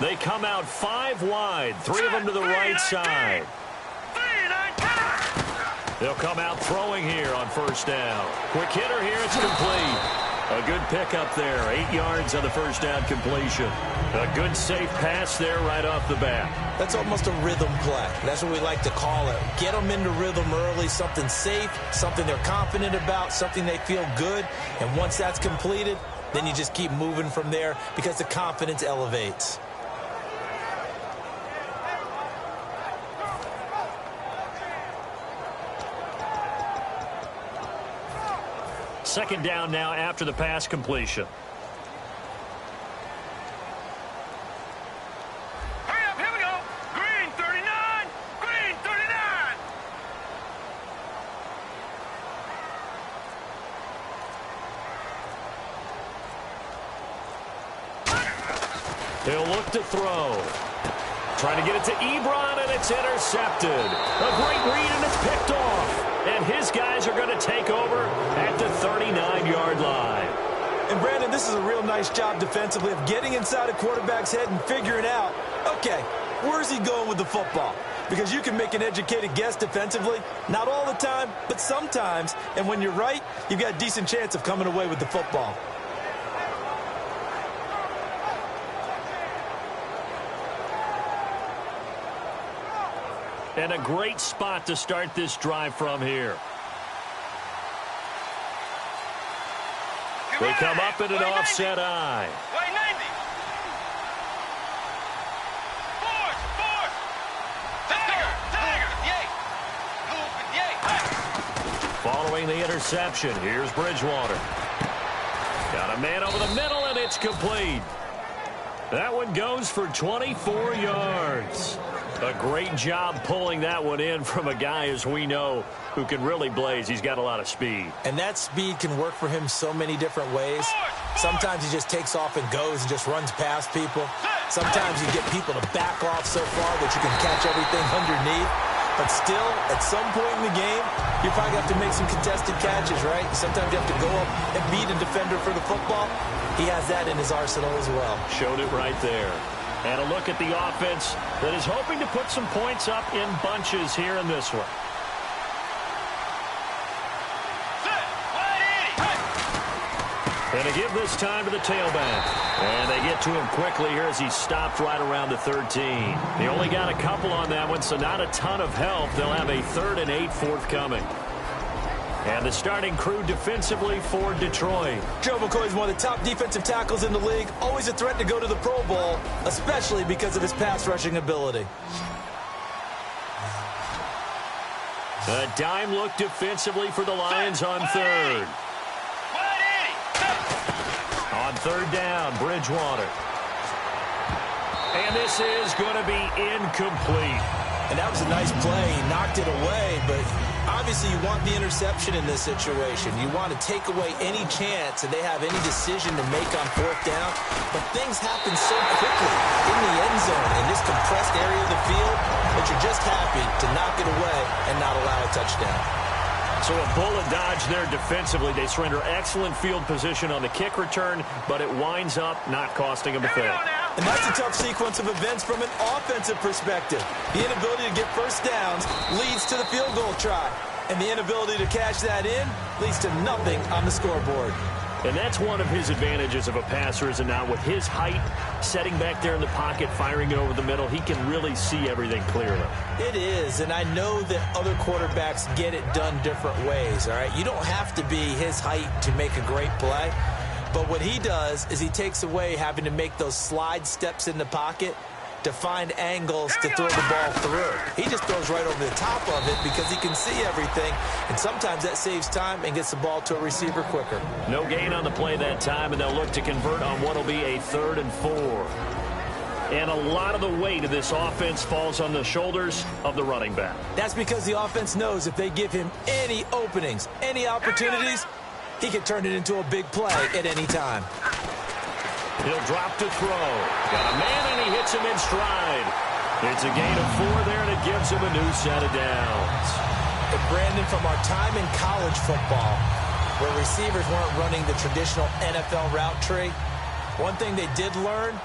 They come out 5 wide, 3 of them to the right side. They'll come out throwing here on first down. Quick hitter here, it's complete. A good pickup there, 8 yards on the first down completion. A good safe pass there right off the bat. That's almost a rhythm play. That's what we like to call it. Get them into rhythm early, something safe, something they're confident about, something they feel good. And once that's completed, then you just keep moving from there because the confidence elevates. Second down now after the pass completion. Hurry up, here we go. Green 39, green 39. He'll look to throw. Trying to get it to Ebron, and it's intercepted. A great read, and it's picked off. And his guys are going to take over at the 39-yard line. And, Brandon, this is a real nice job defensively of getting inside a quarterback's head and figuring out, okay, where's he going with the football? Because you can make an educated guess defensively. Not all the time, but sometimes. And when you're right, you've got a decent chance of coming away with the football. And a great spot to start this drive from here. They come up in an offset eye. Way 90. Tiger, yay. Following the interception, here's Bridgewater. Got a man over the middle, and it's complete. That one goes for 24 yards. A great job pulling that one in from a guy, as we know, who can really blaze. He's got a lot of speed. And that speed can work for him so many different ways. Sometimes he just takes off and goes and just runs past people. Sometimes you get people to back off so far that you can catch everything underneath. But still, at some point in the game, you probably have to make some contested catches, right? Sometimes you have to go up and beat a defender for the football. He has that in his arsenal as well. Showed it right there. And a look at the offense that is hoping to put some points up in bunches here in this one. And they give this time to the tailback. And they get to him quickly here as he stopped right around the 13. They only got a couple on that one, so not a ton of help. They'll have a 3rd and 8 forthcoming. And the starting crew defensively for Detroit. Joe McCoy is one of the top defensive tackles in the league. Always a threat to go to the Pro Bowl, especially because of his pass rushing ability. A dime look defensively for the Lions on 3rd. On 3rd down, Bridgewater. And this is going to be incomplete. And that was a nice play. He knocked it away, but obviously you want the interception in this situation. You want to take away any chance that they have any decision to make on 4th down. But things happen so quickly in the end zone in this compressed area of the field that you're just happy to knock it away and not allow a touchdown. So a bullet dodge there defensively. They surrender excellent field position on the kick return, but it winds up not costing them a thing. And that's a tough sequence of events from an offensive perspective. The inability to get first downs leads to the field goal try. And the inability to cash that in leads to nothing on the scoreboard. And that's one of his advantages of a passer, is it not? With his height, setting back there in the pocket, firing it over the middle, he can really see everything clearly. It is, and I know that other quarterbacks get it done different ways, all right? You don't have to be his height to make a great play. But what he does is he takes away having to make those slide steps in the pocket to find angles to throw the ball through. He just throws right over the top of it because he can see everything, and sometimes that saves time and gets the ball to a receiver quicker. No gain on the play that time, and they'll look to convert on what will be a 3rd and 4. And a lot of the weight of this offense falls on the shoulders of the running back. That's because the offense knows if they give him any openings, any opportunities, he can turn it into a big play at any time. He'll drop to throw. Got a man, and he hits him in stride. It's a gain of 4 there, and it gives him a new set of downs. And Brandon, from our time in college football, where receivers weren't running the traditional NFL route tree, one thing they did learn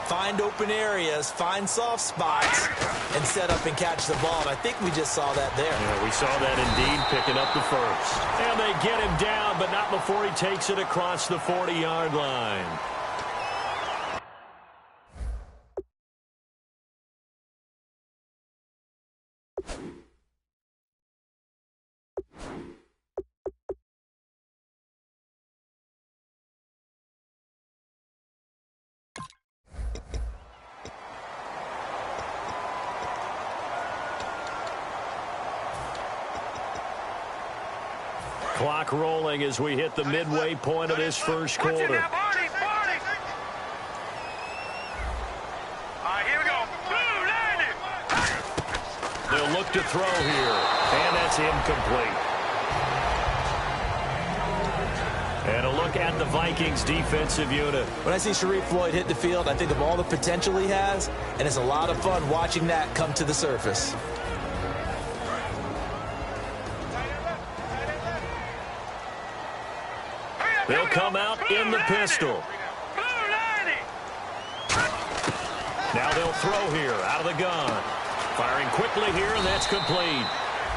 find open areas, find soft spots, and set up and catch the ball. And I think we just saw that there. Yeah, we saw that indeed, picking up the first. And they get him down, but not before he takes it across the 40-yard line. Clock rolling as we hit the midway point of this first quarter. All right, here we go. They'll look to throw here, and that's incomplete. And a look at the Vikings defensive unit. When I see Sharif Floyd hit the field, I think of all the potential he has, and it's a lot of fun watching that come to the surface. They'll come out in the pistol. Now they'll throw here out of the gun. Firing quickly here, and that's complete.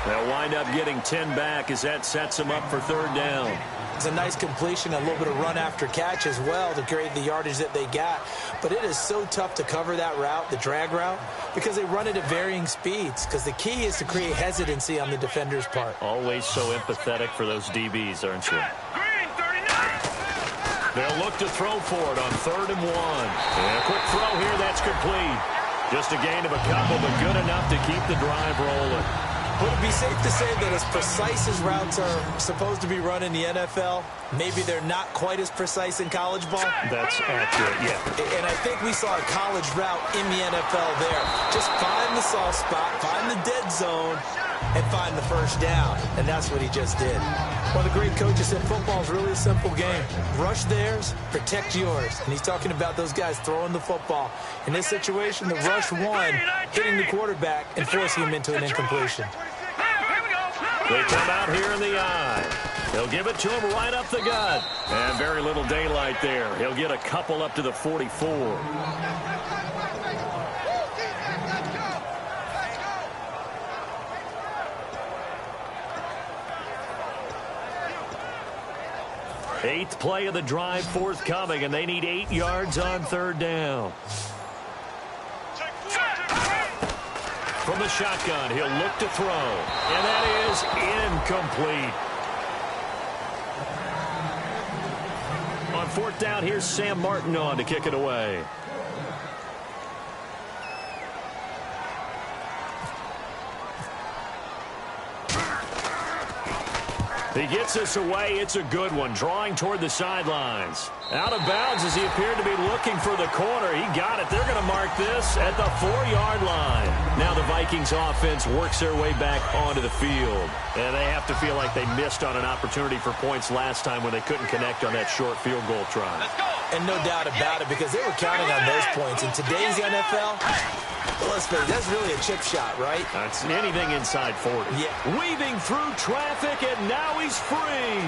They'll wind up getting 10 back as that sets them up for third down. It's a nice completion, a little bit of run after catch as well to create the yardage that they got. But it is so tough to cover that route, the drag route, because they run it at varying speeds. Because the key is to create hesitancy on the defender's part. Always so empathetic for those DBs, aren't you? They'll look to throw for it on 3rd and 1. And a quick throw here, that's complete. Just a gain of a couple, but good enough to keep the drive rolling. Would it be safe to say that as precise as routes are supposed to be run in the NFL, maybe they're not quite as precise in college ball? That's accurate, yeah. And I think we saw a college route in the NFL there. Just find the soft spot, find the dead zone, and find the first down. And that's what he just did. One of the great coaches said football is really a simple game. Rush theirs, protect yours. And he's talking about those guys throwing the football. In this situation, the rush one, hitting the quarterback and forcing him into an incompletion. They come out here in the eye. They'll give it to him right up the gut. And very little daylight there. He'll get a couple up to the 44. Eighth play of the drive forthcoming, and they need 8 yards on 3rd down. From the shotgun, he'll look to throw. And that is incomplete. On 4th down, here's Sam Martin on to kick it away. He gets this away. It's a good one. Drawing toward the sidelines. Out of bounds as he appeared to be looking for the corner. He got it. They're going to mark this at the 4-yard line. Now the Vikings offense works their way back onto the field. And they have to feel like they missed on an opportunity for points last time when they couldn't connect on that short field goal try. And no doubt about it, because they were counting on those points. In today's NFL, well, let's face it, that's really a chip shot, right? That's anything inside 40. Yeah. Weaving through traffic, and now he's free.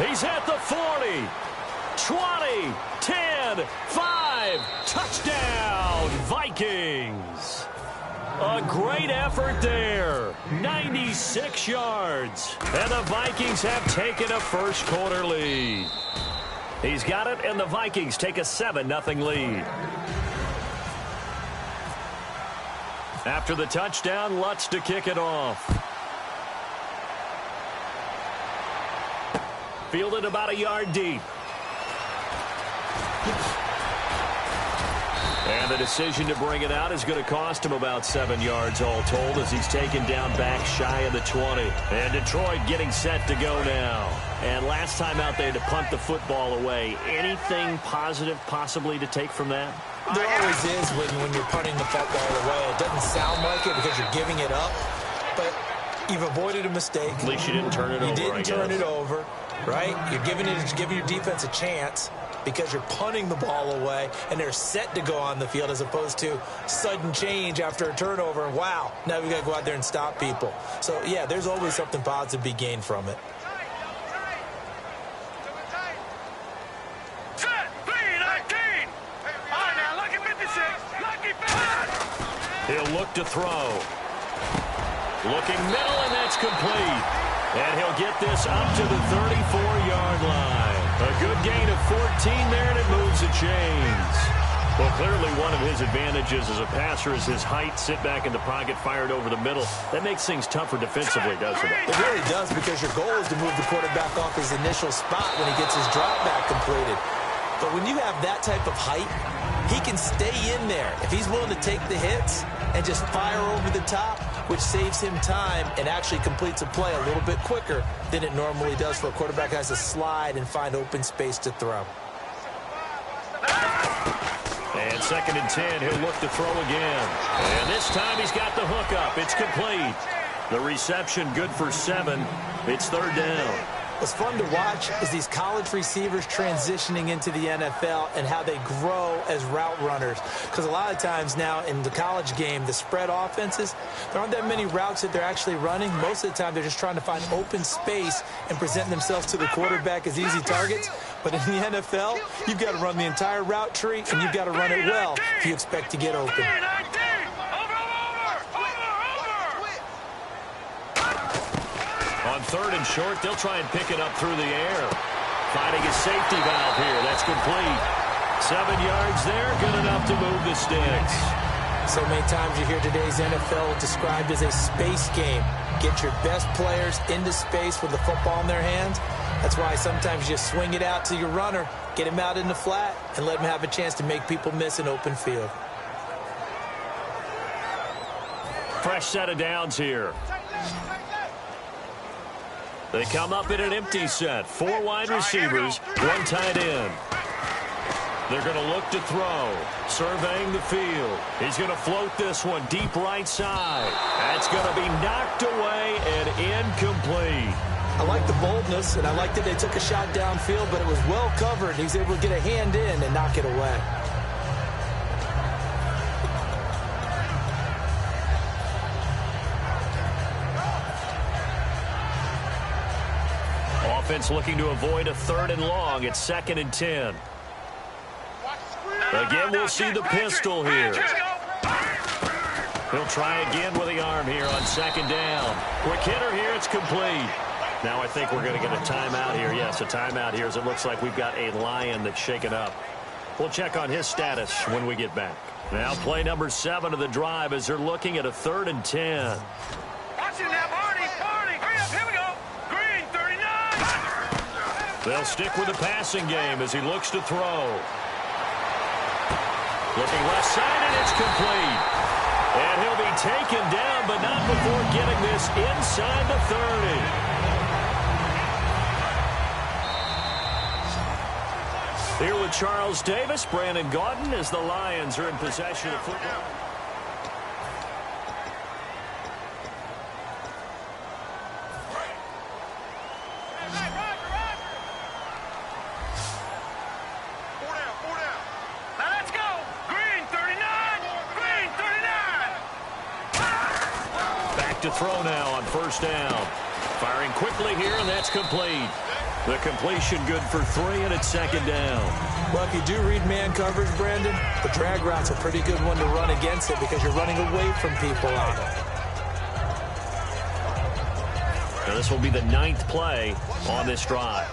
He's at the 40. 20, 10, 5, touchdown, Vikings. A great effort there. 96 yards. And the Vikings have taken a first quarter lead. He's got it, and the Vikings take a 7-0 lead. After the touchdown, Lutz to kick it off. Fielded about a yard deep. And the decision to bring it out is going to cost him about 7 yards all told as he's taken down back shy of the 20. And Detroit getting set to go now. And last time out they had to punt the football away. Anything positive possibly to take from that? There always is when you're punting the football away. It doesn't sound like it because you're giving it up, but you've avoided a mistake. At least you didn't turn it over. You didn't turn it over, right? You're giving your defense a chance because you're punting the ball away, and they're set to go on the field as opposed to sudden change after a turnover. And wow, now we got to go out there and stop people. So, yeah, there's always something positive to be gained from it. Set, 3-19. All right, now, look at 56. He'll look to throw. Looking middle, and that's complete. And he'll get this up to the 34-yard line. A good gain of 14 there, and it moves the chains. Well, clearly one of his advantages as a passer is his height. Sit back in the pocket, fired over the middle. That makes things tougher defensively, doesn't it? It really does, because your goal is to move the quarterback off his initial spot when he gets his drop back completed. But when you have that type of height, he can stay in there if he's willing to take the hits and just fire over the top, which saves him time and actually completes a play a little bit quicker than it normally does for a quarterback who has to slide and find open space to throw. And 2nd and 10, he'll look to throw again. And this time he's got the hook up. It's complete. The reception good for 7. It's 3rd down. What's fun to watch is these college receivers transitioning into the NFL and how they grow as route runners. Because a lot of times now in the college game, the spread offenses, there aren't that many routes that they're actually running. Most of the time they're just trying to find open space and present themselves to the quarterback as easy targets. But in the NFL, you've got to run the entire route tree, and you've got to run it well if you expect to get open. On 3rd and short, they'll try and pick it up through the air. Finding a safety valve here. That's complete. 7 yards there, good enough to move the sticks. So many times you hear today's NFL described as a space game. Get your best players into space with the football in their hands. That's why sometimes you just swing it out to your runner, get him out in the flat, and let him have a chance to make people miss an open field. Fresh set of downs here. They come up in an empty set. 4 wide receivers, 1 tight end. They're going to look to throw. Surveying the field. He's going to float this one deep right side. That's going to be knocked away and incomplete. I like the boldness, and I like that they took a shot downfield, but it was well covered. He's able to get a hand in and knock it away. Offense looking to avoid a 3rd and long. It's 2nd and 10. Again, we'll see the pistol here. He'll try again with the arm here on 2nd down. Quick hitter here. It's complete. Now I think we're going to get a timeout here. Yes, a timeout here, as it looks like we've got a Lion that's shaken up. We'll check on his status when we get back. Now play number 7 of the drive as they're looking at a 3rd and 10. Watching that Barney. Hurry up, here we go. Green, 39. They'll stick with the passing game as he looks to throw. Looking left side, and it's complete. And he'll be taken down, but not before getting this inside the 30. Here with Charles Davis, Brandon Gaudin, as the Lions are in possession of football. Now let's go. Green, 39. Green, 39. Back to throw now on 1st down. Firing quickly here, and that's complete. The completion good for 3, and it's 2nd down. Well, if you do read man coverage, Brandon, the drag route's a pretty good one to run against it because you're running away from people on it. Now this will be the 9th play on this drive.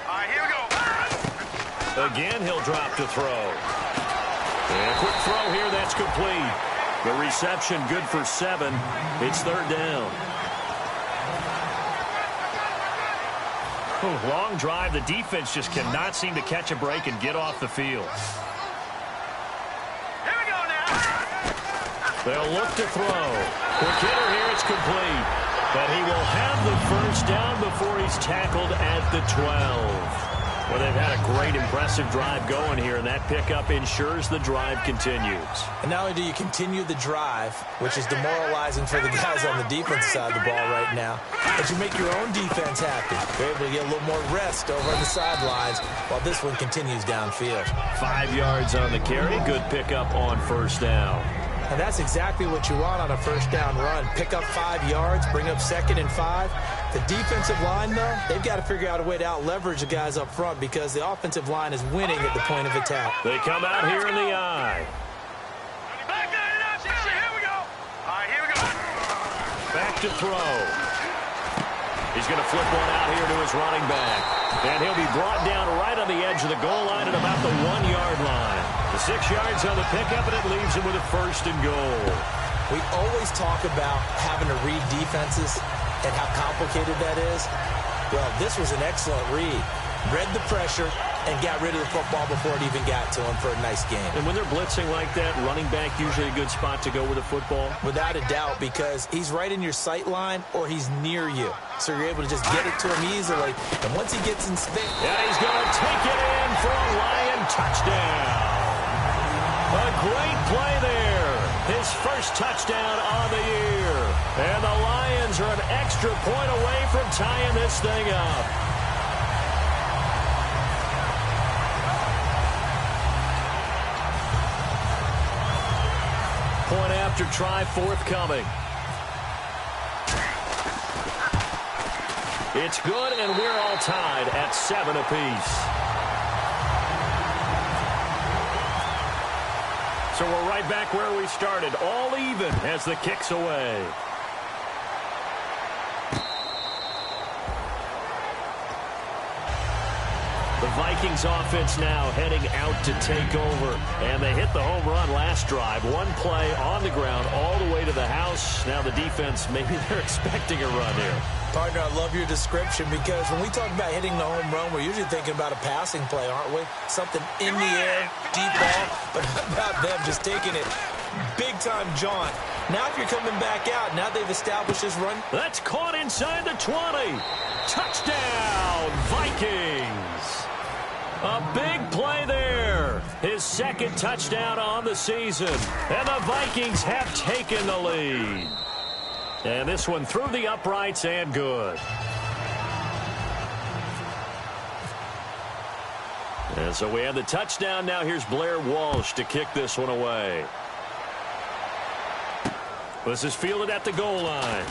All right, here we go. Again, he'll drop to throw. And a quick throw here, that's complete. The reception good for 7. It's 3rd down. Long drive. The defense just cannot seem to catch a break and get off the field. Here we go now. They'll look to throw. Quick hitter here. It's complete. But he will have the 1st down before he's tackled at the 12. Well, they've had a great, impressive drive going here, and that pickup ensures the drive continues. And not only do you continue the drive, which is demoralizing for the guys on the defensive side of the ball right now, but you make your own defense happy. They're able to get a little more rest over on the sidelines while this one continues downfield. 5 yards on the carry. Good pickup on 1st down. And that's exactly what you want on a 1st down run. Pick up 5 yards, bring up 2nd and 5. The defensive line, though, they've got to figure out a way to out-leverage the guys up front because the offensive line is winning at the point of attack. They come out here in the eye. Here we go. All right, here we go. Back to throw. He's going to flip one out here to his running back. And he'll be brought down right on the edge of the goal line at about the 1-yard line. The 6 yards on the pickup, and it leaves him with a 1st and goal. We always talk about having to read defenses and how complicated that is. Well, this was an excellent read. Read the pressure and got rid of the football before it even got to him for a nice game. And when they're blitzing like that, running back usually a good spot to go with the football? Without a doubt, because he's right in your sight line or he's near you. So you're able to just get it to him easily. And once he gets in space... Yeah, he's going to take it in for a Lion touchdown. A great play there. His 1st touchdown on the year. And the Lions are an extra point away from tying this thing up. Point after try forthcoming. It's good, and we're all tied at 7 apiece. So we're right back where we started, all even as the kick's away. The Vikings offense now heading out to take over. And they hit the home run last drive. 1 play on the ground all the way to the house. Now the defense, maybe they're expecting a run here. Partner, I love your description because when we talk about hitting the home run, we're usually thinking about a passing play, aren't we? Something in the air, deep ball. But how about them just taking it big-time jaunt? Now if you're coming back out, now they've established this run. That's caught inside the 20. Touchdown, Vikings. A big play there. His 2nd touchdown on the season. And the Vikings have taken the lead. And this one through the uprights and good. And so we have the touchdown. Now here's Blair Walsh to kick this one away. This is fielded at the goal line.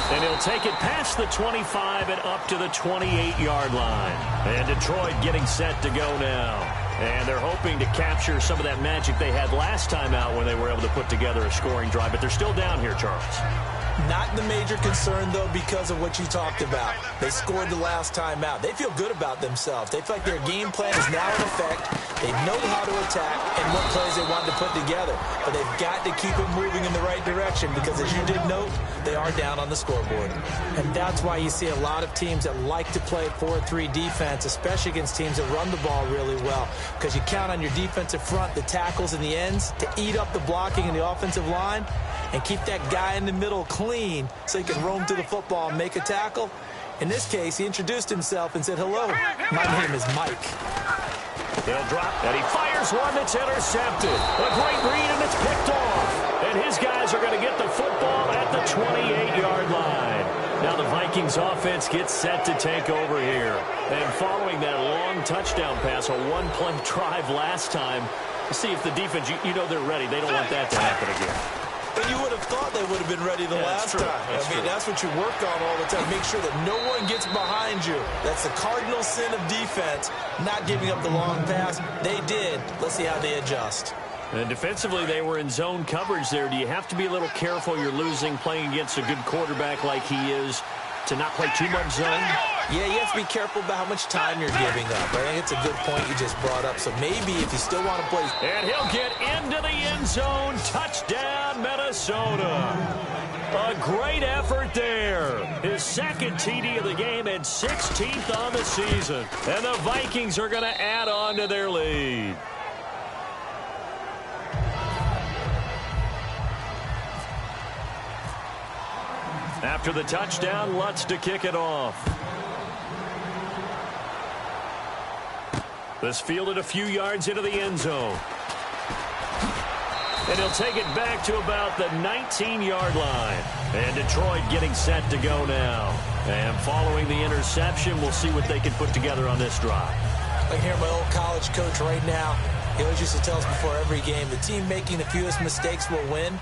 And he'll take it past the 25 and up to the 28-yard line. And Detroit getting set to go now. And they're hoping to capture some of that magic they had last time out when they were able to put together a scoring drive. But they're still down here, Charles. Not the major concern, though, because of what you talked about. They scored the last time out. They feel good about themselves. They feel like their game plan is now in effect. They know how to attack and what plays they want to put together. But they've got to keep it moving in the right direction because, as you did note, they are down on the scoreboard. And that's why you see a lot of teams that like to play 4-3 defense, especially against teams that run the ball really well, because you count on your defensive front, the tackles and the ends, to eat up the blocking in the offensive line and keep that guy in the middle clean so he can roam to the football and make a tackle. In this case, he introduced himself and said, "Hello, my name is Mike." They'll drop, and he fires one that's intercepted. A great read, and it's picked off. And his guys are going to get the football at the 28-yard line. Now the Vikings offense gets set to take over here. And following that long touchdown pass, a one-play drive last time, see if the defense, you know they're ready. They don't want that to happen again. And you would have thought they would have been ready the last time. That's what you work on all the time. Make sure that no one gets behind you. That's the cardinal sin of defense, not giving up the long pass. They did. Let's see how they adjust. And defensively, they were in zone coverage there. Do you have to be a little careful? You're losing playing against a good quarterback like he is to not play too much zone? Yeah, you have to be careful about how much time you're giving up. I think it's a good point you just brought up. So maybe if you still want to play... And he'll get into the end zone. Touchdown, Minnesota. A great effort there. His second TD of the game and 16th on the season. And the Vikings are going to add on to their lead. After the touchdown, Lutz to kick it off. This fielded a few yards into the end zone. And he'll take it back to about the 19-yard line. And Detroit getting set to go now. And following the interception, we'll see what they can put together on this drive. I can hear my old college coach right now. He always used to tell us before every game, the team making the fewest mistakes will win.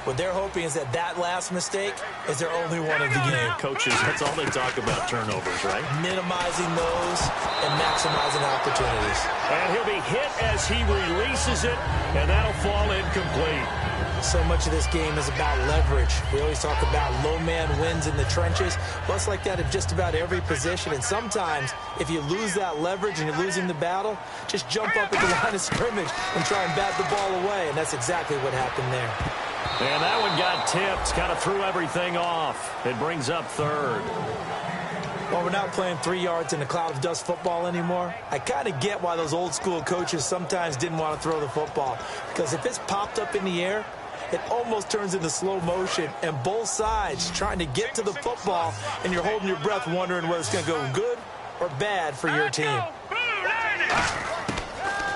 What they're hoping is that that last mistake is their only one of the game. Coaches, that's all they talk about, turnovers, right? Minimizing those and maximizing opportunities. And he'll be hit as he releases it, and that'll fall incomplete. So much of this game is about leverage. We always talk about low man wins in the trenches. Well, it's like that in just about every position. And sometimes, if you lose that leverage and you're losing the battle, just jump up at the line of scrimmage and try and bat the ball away. And that's exactly what happened there. And that one got tipped, kind of threw everything off. It brings up third. Well, we're not playing 3 yards in a cloud of dust football anymore. I kind of get why those old school coaches sometimes didn't want to throw the football. Because if it's popped up in the air, it almost turns into slow motion, and both sides trying to get to the football, and you're holding your breath wondering whether it's going to go good or bad for your team.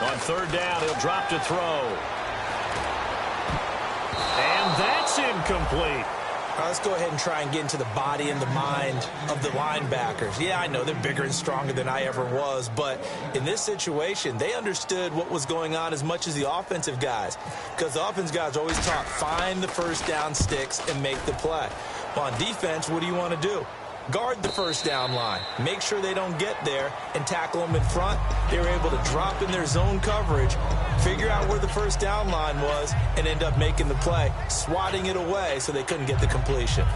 On third down, he'll drop to throw. And that's incomplete. All right, let's go ahead and try and get into the body and the mind of the linebackers. Yeah, I know they're bigger and stronger than I ever was, but in this situation, they understood what was going on as much as the offensive guys, because the offensive guys always taught, find the first down sticks and make the play. Well, on defense, what do you want to do? Guard the first down line. Make sure they don't get there and tackle them in front. They were able to drop in their zone coverage, figure out where the first down line was, and end up making the play, swatting it away so they couldn't get the completion.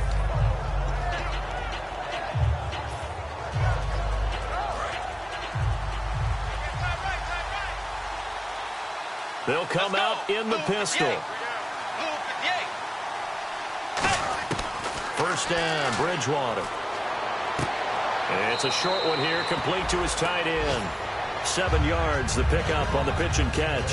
They'll come out in the pistol. First down, Bridgewater. It's a short one here, complete to his tight end. 7 yards, the pickup on the pitch and catch.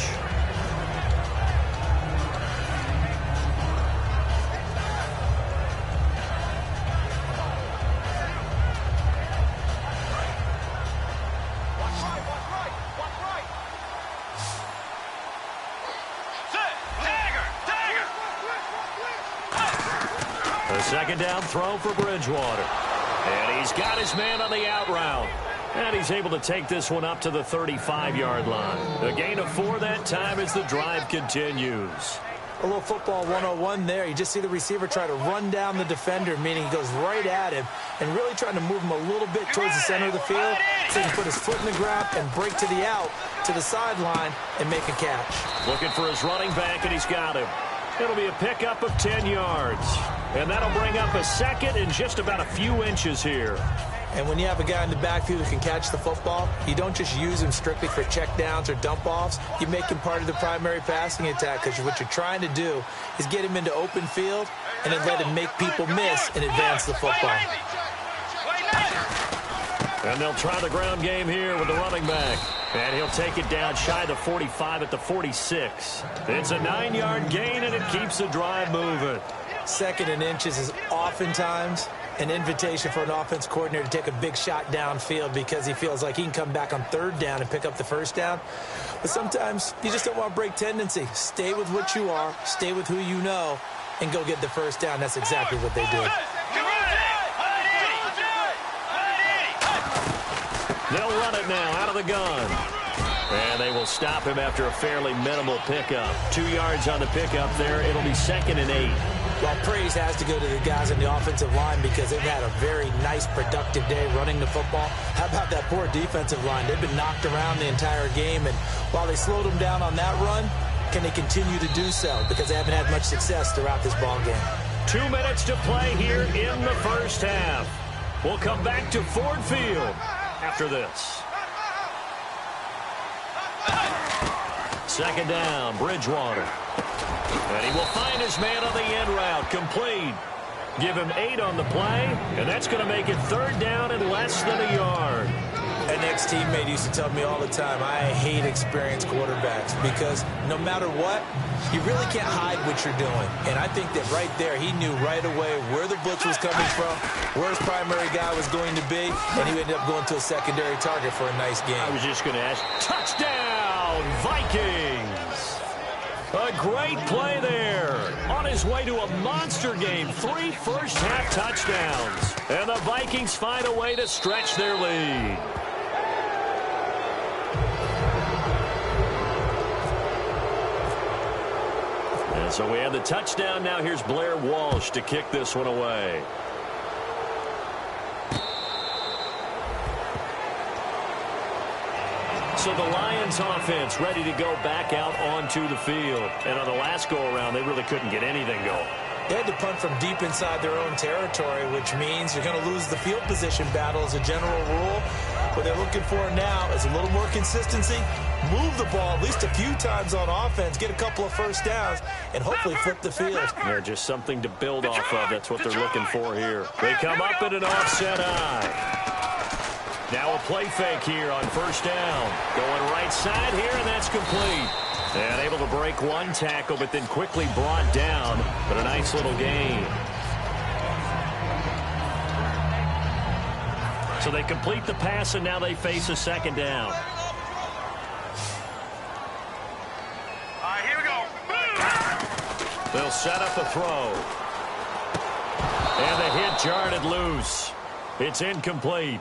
A second down throw for Bridgewater. And he's got his man on the out route. And he's able to take this one up to the 35-yard line. A gain of 4 that time as the drive continues. A little football 101 there. You just see the receiver try to run down the defender, meaning he goes right at him and really trying to move him a little bit towards the center of the field so he can put his foot in the ground and break to the out, to the sideline, and make a catch. Looking for his running back, and he's got him. It'll be a pickup of 10 yards. And that'll bring up a second in just about a few inches here. And when you have a guy in the backfield who can catch the football, you don't just use him strictly for checkdowns or dump-offs. You make him part of the primary passing attack, because what you're trying to do is get him into open field and then let him make people miss and advance the football. And they'll try the ground game here with the running back. And he'll take it down shy of the 45 at the 46. It's a 9-yard gain, and it keeps the drive moving. Second and inches is oftentimes an invitation for an offense coordinator to take a big shot downfield because he feels like he can come back on third down and pick up the first down. But sometimes you just don't want to break tendency. Stay with what you are, stay with who you know, and go get the first down. That's exactly what they did. They'll run it now out of the gun. And they will stop him after a fairly minimal pickup. 2 yards on the pickup there. It'll be 2nd and 8. Well, praise has to go to the guys on the offensive line because they've had a very nice, productive day running the football. How about that poor defensive line? They've been knocked around the entire game, and while they slowed them down on that run, can they continue to do so? Because they haven't had much success throughout this ball game. 2 minutes to play here in the first half. We'll come back to Ford Field after this. Second down, Bridgewater. And he will find his man on the end route, complete. Give him 8 on the play, and that's going to make it third down and less than a yard. An ex-teammate used to tell me all the time, I hate experienced quarterbacks because no matter what, you really can't hide what you're doing. And I think that right there, he knew right away where the blitz was coming from, where his primary guy was going to be, and he ended up going to a secondary target for a nice game. I was just going to ask, touchdown, Vikings! A great play there. On his way to a monster game, 3 first-half touchdowns. And the Vikings find a way to stretch their lead. And So we have the touchdown. Now here's Blair Walsh to kick this one away. So the Lions offense ready to go back out onto the field. And on the last go-around, they really couldn't get anything going. They had to punt from deep inside their own territory, which means you're going to lose the field position battle as a general rule. What they're looking for now is a little more consistency, move the ball at least a few times on offense, get a couple of first downs, and hopefully flip the field. They're just something to build off of. That's what they're looking for here. They come up in an offset eye. Now a play fake here on first down. Going right side here, and that's complete. And able to break one tackle, but then quickly brought down. But a nice little gain. So they complete the pass, and now they face a second down. All right, here we go. They'll set up the throw. And the hit jarred it loose. It's incomplete.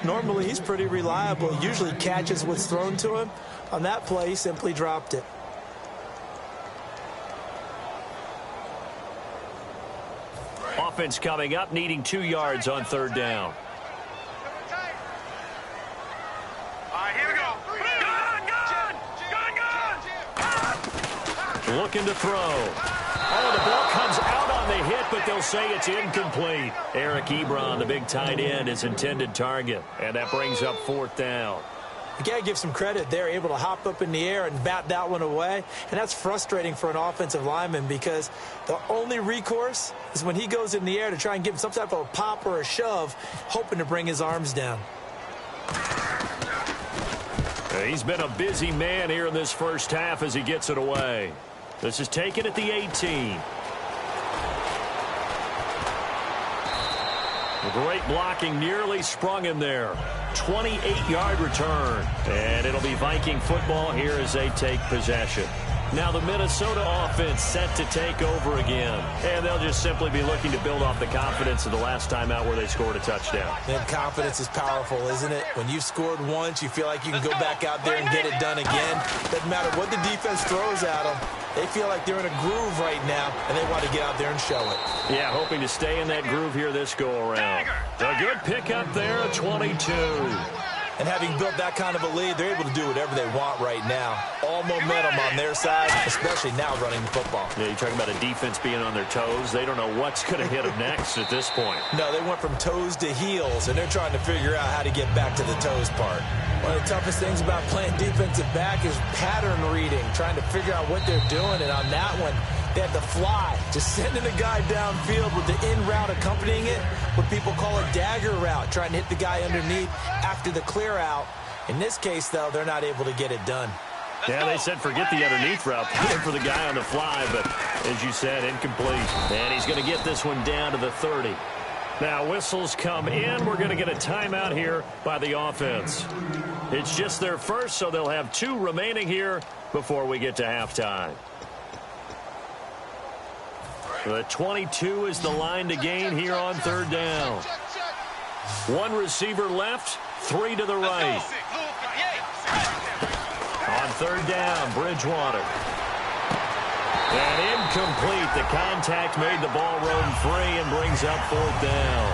Normally, he's pretty reliable. He usually catches what's thrown to him. On that play, he simply dropped it. Offense coming up, needing 2 yards on third down. All right, here we go. Gun! Looking to throw. Oh, the ball comes out on the hit, but they'll say it's incomplete. Eric Ebron, the big tight end, is intended target. And that brings up fourth down. You got to give some credit. They're able to hop up in the air and bat that one away. And that's frustrating for an offensive lineman because the only recourse is when he goes in the air to try and give him some type of a pop or a shove, hoping to bring his arms down. He's been a busy man here in this first half as he gets it away. This is taken at the 18. Great blocking, nearly sprung him there. 28-yard return. And it'll be Viking football here as they take possession. Now the Minnesota offense set to take over again. And they'll just simply be looking to build off the confidence of the last time out where they scored a touchdown. And confidence is powerful, isn't it? When you've scored once, you feel like you can go back out there and get it done again. Doesn't matter what the defense throws at them. They feel like they're in a groove right now, and they want to get out there and show it. Yeah, hoping to stay in that groove here this go-around. A good pickup there, a 22. And having built that kind of a lead, they're able to do whatever they want right now. All momentum on their side, especially now running the football. Yeah, you're talking about a defense being on their toes. They don't know what's going to hit them next at this point. No, they went from toes to heels, and they're trying to figure out how to get back to the toes part. One of the toughest things about playing defensive back is pattern reading, trying to figure out what they're doing. And on that one, they had to fly, just sending a guy downfield with the in route accompanying it, what people call a dagger route, trying to hit the guy underneath after the clear out. In this case, though, they're not able to get it done. Yeah, they said forget the underneath route, put him for the guy on the fly, but as you said, incomplete. And he's going to get this one down to the 30. Now whistles come in. We're going to get a timeout here by the offense. It's just their first, so they'll have 2 remaining here before we get to halftime. The 22 is the line to gain here on third down. 1 receiver left, 3 to the right. On third down, Bridgewater. And incomplete. The contact made the ball roam free and brings up fourth down.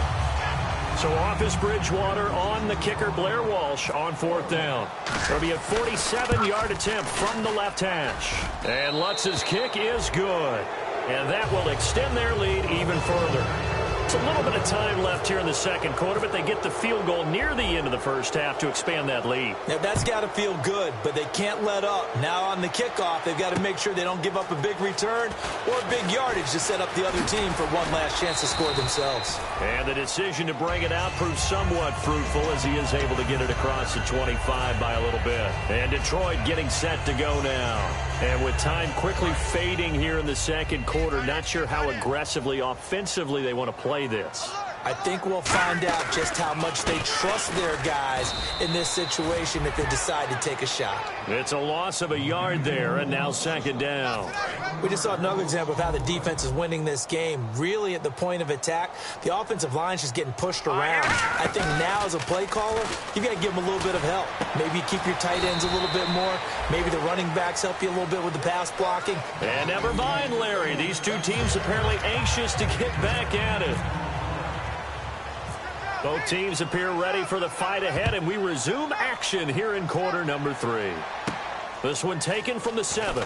So off is Bridgewater, on the kicker, Blair Walsh, on fourth down. It'll be a 47-yard attempt from the left hash. And Lutz's kick is good. And that will extend their lead even further. It's a little bit of time left here in the second quarter, but they get the field goal near the end of the first half to expand that lead. Now, that's got to feel good, but they can't let up. Now on the kickoff, they've got to make sure they don't give up a big return or a big yardage to set up the other team for one last chance to score themselves. And the decision to bring it out proves somewhat fruitful as he is able to get it across the 25 by a little bit. And Detroit getting set to go now. And with time quickly fading here in the second quarter, not sure how aggressively, offensively they want to play this. I think we'll find out just how much they trust their guys in this situation if they decide to take a shot. It's a loss of a yard there, and now second down. We just saw another example of how the defense is winning this game. Really at the point of attack, the offensive line is just getting pushed around. I think now as a play caller, you've got to give them a little bit of help. Maybe you keep your tight ends a little bit more. Maybe the running backs help you a little bit with the pass blocking. And never mind, Larry. These two teams apparently anxious to get back at it. Both teams appear ready for the fight ahead, and we resume action here in quarter number 3. This one taken from the 7.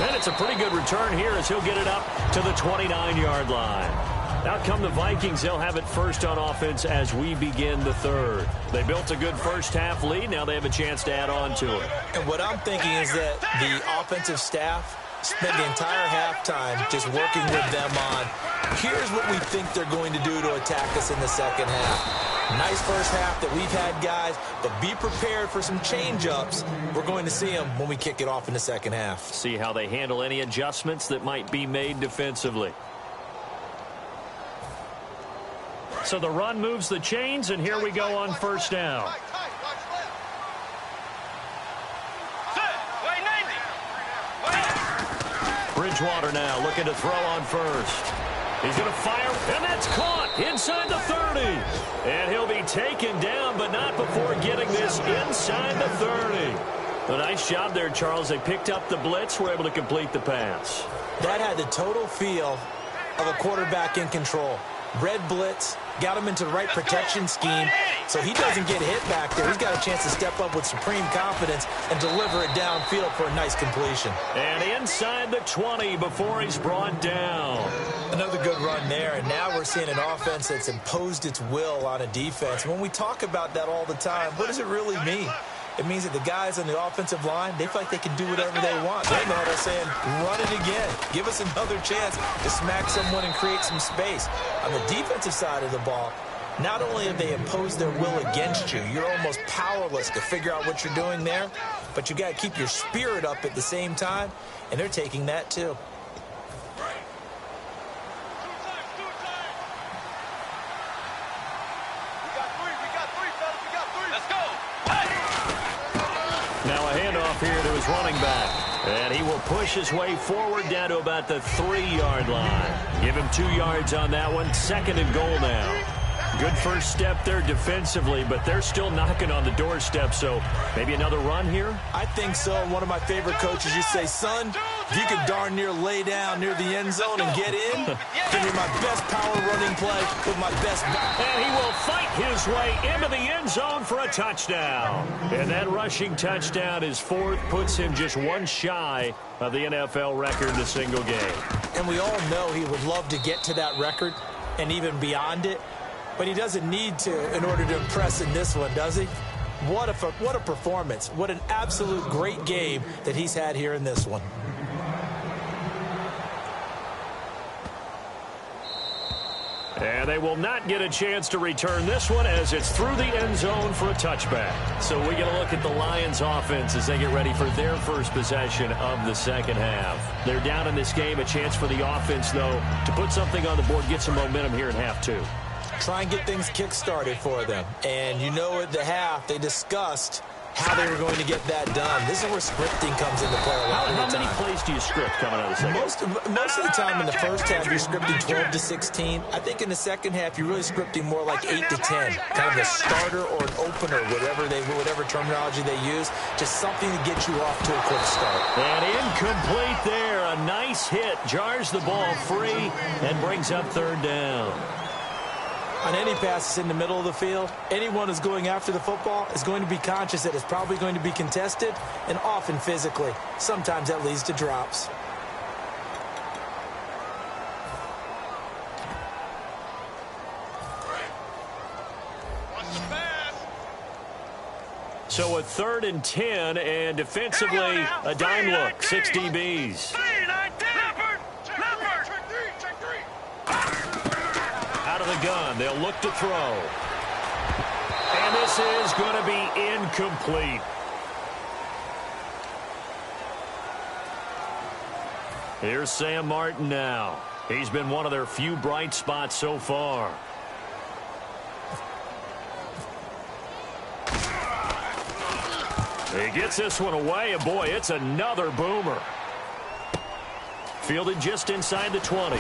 And it's a pretty good return here as he'll get it up to the 29-yard line. Out come the Vikings. They'll have it first on offense as we begin the third. They built a good first-half lead. Now they have a chance to add on to it. And what I'm thinking is that the offensive staff spent the entire halftime just working with them on, here's what we think they're going to do to attack us in the second half. Nice first half that we've had, guys, but be prepared for some change-ups. We're going to see them when we kick it off in the second half. See how they handle any adjustments that might be made defensively. So the run moves the chains, and here we go on first down. Bridgewater now looking to throw on first. He's going to fire, and that's caught inside the 30. And he'll be taken down, but not before getting this inside the 30. A nice job there, Charles. They picked up the blitz, were able to complete the pass. That had the total feel of a quarterback in control. Red blitz, got him into the right protection scheme, so he doesn't get hit back there. He's got a chance to step up with supreme confidence and deliver it downfield for a nice completion. And inside the 20 before he's brought down. Another good run there, and now we're seeing an offense that's imposed its will on a defense. When we talk about that all the time, what does it really mean? It means that the guys on the offensive line, they feel like they can do whatever they want. They know they're saying, run it again. Give us another chance to smack someone and create some space. On the defensive side of the ball, not only have they imposed their will against you, you're almost powerless to figure out what you're doing there, but you got to keep your spirit up at the same time, and they're taking that too. Now a handoff here to his running back. And he will push his way forward down to about the 3-yard line. Give him 2 yards on that one. Second and goal now. Good first step there defensively, but they're still knocking on the doorstep, so maybe another run here? I think so. One of my favorite coaches, you say, son, if you could darn near lay down near the end zone and get in, give me my best power running play with my best back. And he will fight his way into the end zone for a touchdown. And that rushing touchdown, his 4th, puts him just one shy of the NFL record in a single game. And we all know he would love to get to that record and even beyond it. But he doesn't need to in order to impress in this one, does he? What a performance. What an absolute great game that he's had here in this one. And they will not get a chance to return this one as it's through the end zone for a touchback. So we get a look at the Lions offense as they get ready for their first possession of the second half. They're down in this game. A chance for the offense, though, to put something on the board, get some momentum here in half 2. Try and get things kick-started for them. And you know at the half, they discussed how they were going to get that done. This is where scripting comes into play a lot of the time. How many plays do you script coming out of the second? Most of the time in the first half, you're scripting 12 to 16. I think in the second half, you're really scripting more like 8 to 10. Kind of a starter or an opener, whatever terminology they use. Just something to get you off to a quick start. And incomplete there. A nice hit. Jars the ball free and brings up 3rd down. On any passes in the middle of the field, anyone who's going after the football is going to be conscious that it's probably going to be contested, and often physically. Sometimes that leads to drops. So a 3rd and 10, and defensively a dime look. 6 DBs. Out of the gun, they'll look to throw. And this is going to be incomplete. Here's Sam Martin now. He's been one of their few bright spots so far. He gets this one away, and boy, it's another boomer. Fielded just inside the 20.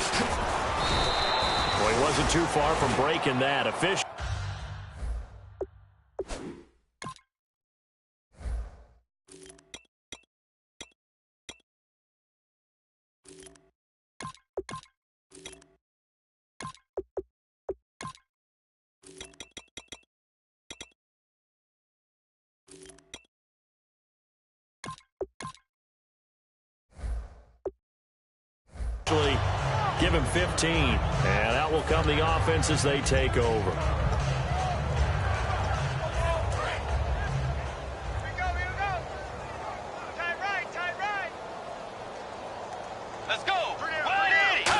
Well, he wasn't too far from breaking that. Official. Give him 15, and out will come the offense as they take over. Here we go. Tight right. Let's go. 180.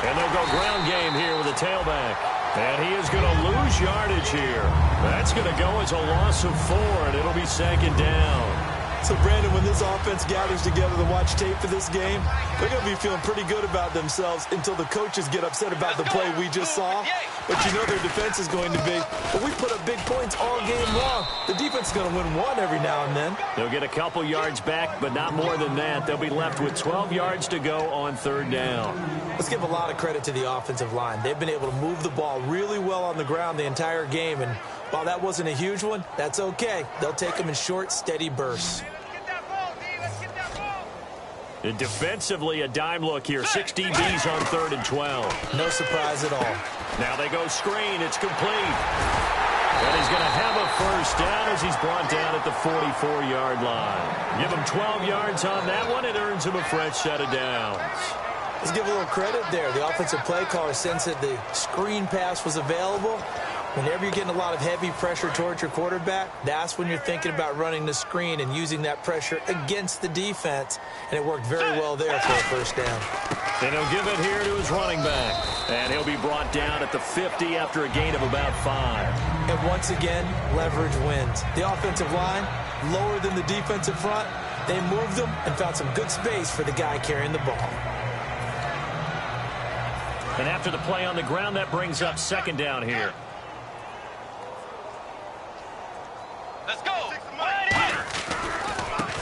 And they'll go ground game here with a tailback. And he is going to lose yardage here. That's going to go as a loss of 4, and it'll be second down. So, Brandon, when this offense gathers together to watch tape for this game, they're going to be feeling pretty good about themselves until the coaches get upset about the play we just saw. But you know their defense is going to be, but we put up big points all game long. The defense is going to win one every now and then. They'll get a couple yards back, but not more than that. They'll be left with 12 yards to go on third down. Let's give a lot of credit to the offensive line. They've been able to move the ball really well on the ground the entire game, and while that wasn't a huge one, that's okay. They'll take them in short, steady bursts. And defensively, a dime look here. 6 DBs on 3rd and 12. No surprise at all. Now they go screen. It's complete. And he's going to have a first down as he's brought down at the 44-yard line. Give him 12 yards on that one. It earns him a fresh set of downs. Let's give a little credit there. The offensive play caller sensed that the screen pass was available. Whenever you're getting a lot of heavy pressure towards your quarterback, that's when you're thinking about running the screen and using that pressure against the defense. And it worked very well there for a first down. And he'll give it here to his running back. And he'll be brought down at the 50 after a gain of about 5. And once again, leverage wins. The offensive line, lower than the defensive front, they moved them and found some good space for the guy carrying the ball. And after the play on the ground, that brings up second down here. Let's go.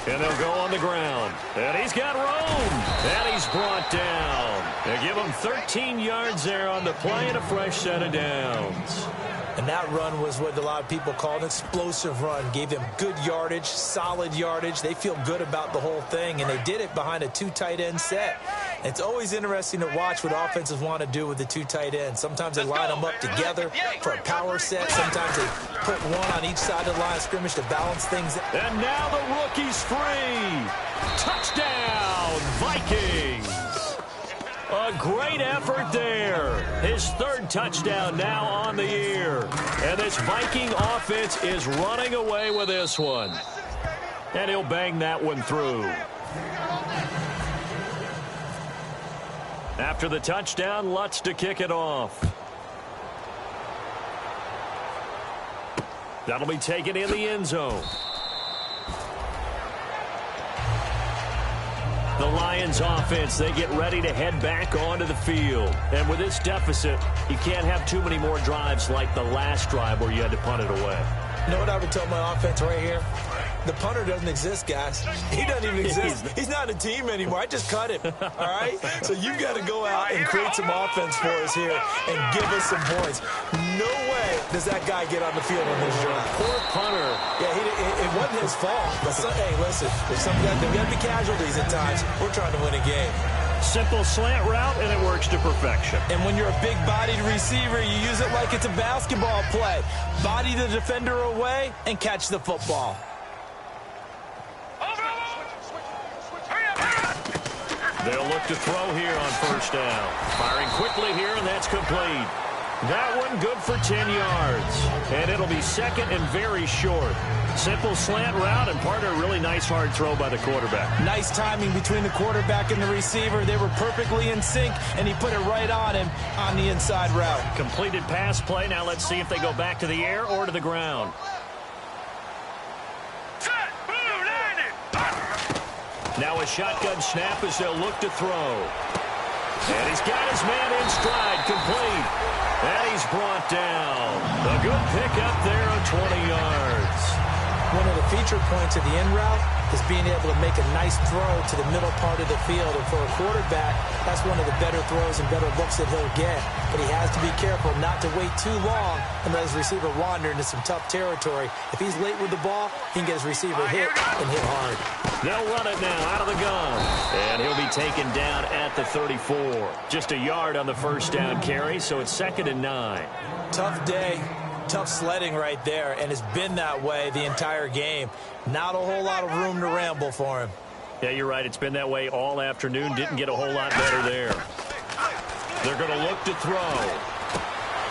And they'll go on the ground. And he's got room. And he's brought down. They give him 13 yards there on the play and a fresh set of downs. And that run was what a lot of people call an explosive run. Gave them good yardage, solid yardage. They feel good about the whole thing, and they did it behind a 2 tight end set. It's always interesting to watch what offenses want to do with the 2 tight ends. Sometimes they line them up together for a power set. Sometimes they put one on each side of the line of scrimmage to balance things. And now the rookie's free. Touchdown, Vikings. A great effort there. His 3rd touchdown now on the year. And this Viking offense is running away with this one. And he'll bang that one through. After the touchdown, Lutz to kick it off. That'll be taken in the end zone. The Lions offense, they get ready to head back onto the field. And with this deficit, you can't have too many more drives like the last drive where you had to punt it away. You know what I would tell my offense right here? The punter doesn't exist, guys. He doesn't even exist. He's not a team anymore. I just cut him, all right? So you've got to go out and create some offense for us here and give us some points. No way does that guy get on the field on this drive. Poor punter. Yeah, it wasn't his fault. But hey, listen, there's got to be casualties at times. We're trying to win a game. Simple slant route, and it works to perfection. And when you're a big-bodied receiver, you use it like it's a basketball play. Body the defender away and catch the football. They'll look to throw here on first down. Firing quickly here, and that's complete. That one good for 10 yards. And it'll be second and very short. Simple slant route, and part of a really nice hard throw by the quarterback. Nice timing between the quarterback and the receiver. They were perfectly in sync, and he put it right on him on the inside route. Completed pass play. Now let's see if they go back to the air or to the ground. Now a shotgun snap as they'll look to throw. And he's got his man in stride, complete. And he's brought down. A good pickup there of 20 yards. One of the feature points of the in route is being able to make a nice throw to the middle part of the field. And for a quarterback, that's one of the better throws and better looks that he'll get. But he has to be careful not to wait too long and let his receiver wander into some tough territory. If he's late with the ball, he can get his receiver hit and hit hard. They'll run it now out of the gun. And he'll be taken down at the 34. Just a yard on the first down carry, so it's 2nd and 9. Tough day. Tough sledding right there, and it's been that way the entire game. Not a whole lot of room to ramble for him. Yeah, you're right. It's been that way all afternoon. Didn't get a whole lot better there. They're going to look to throw.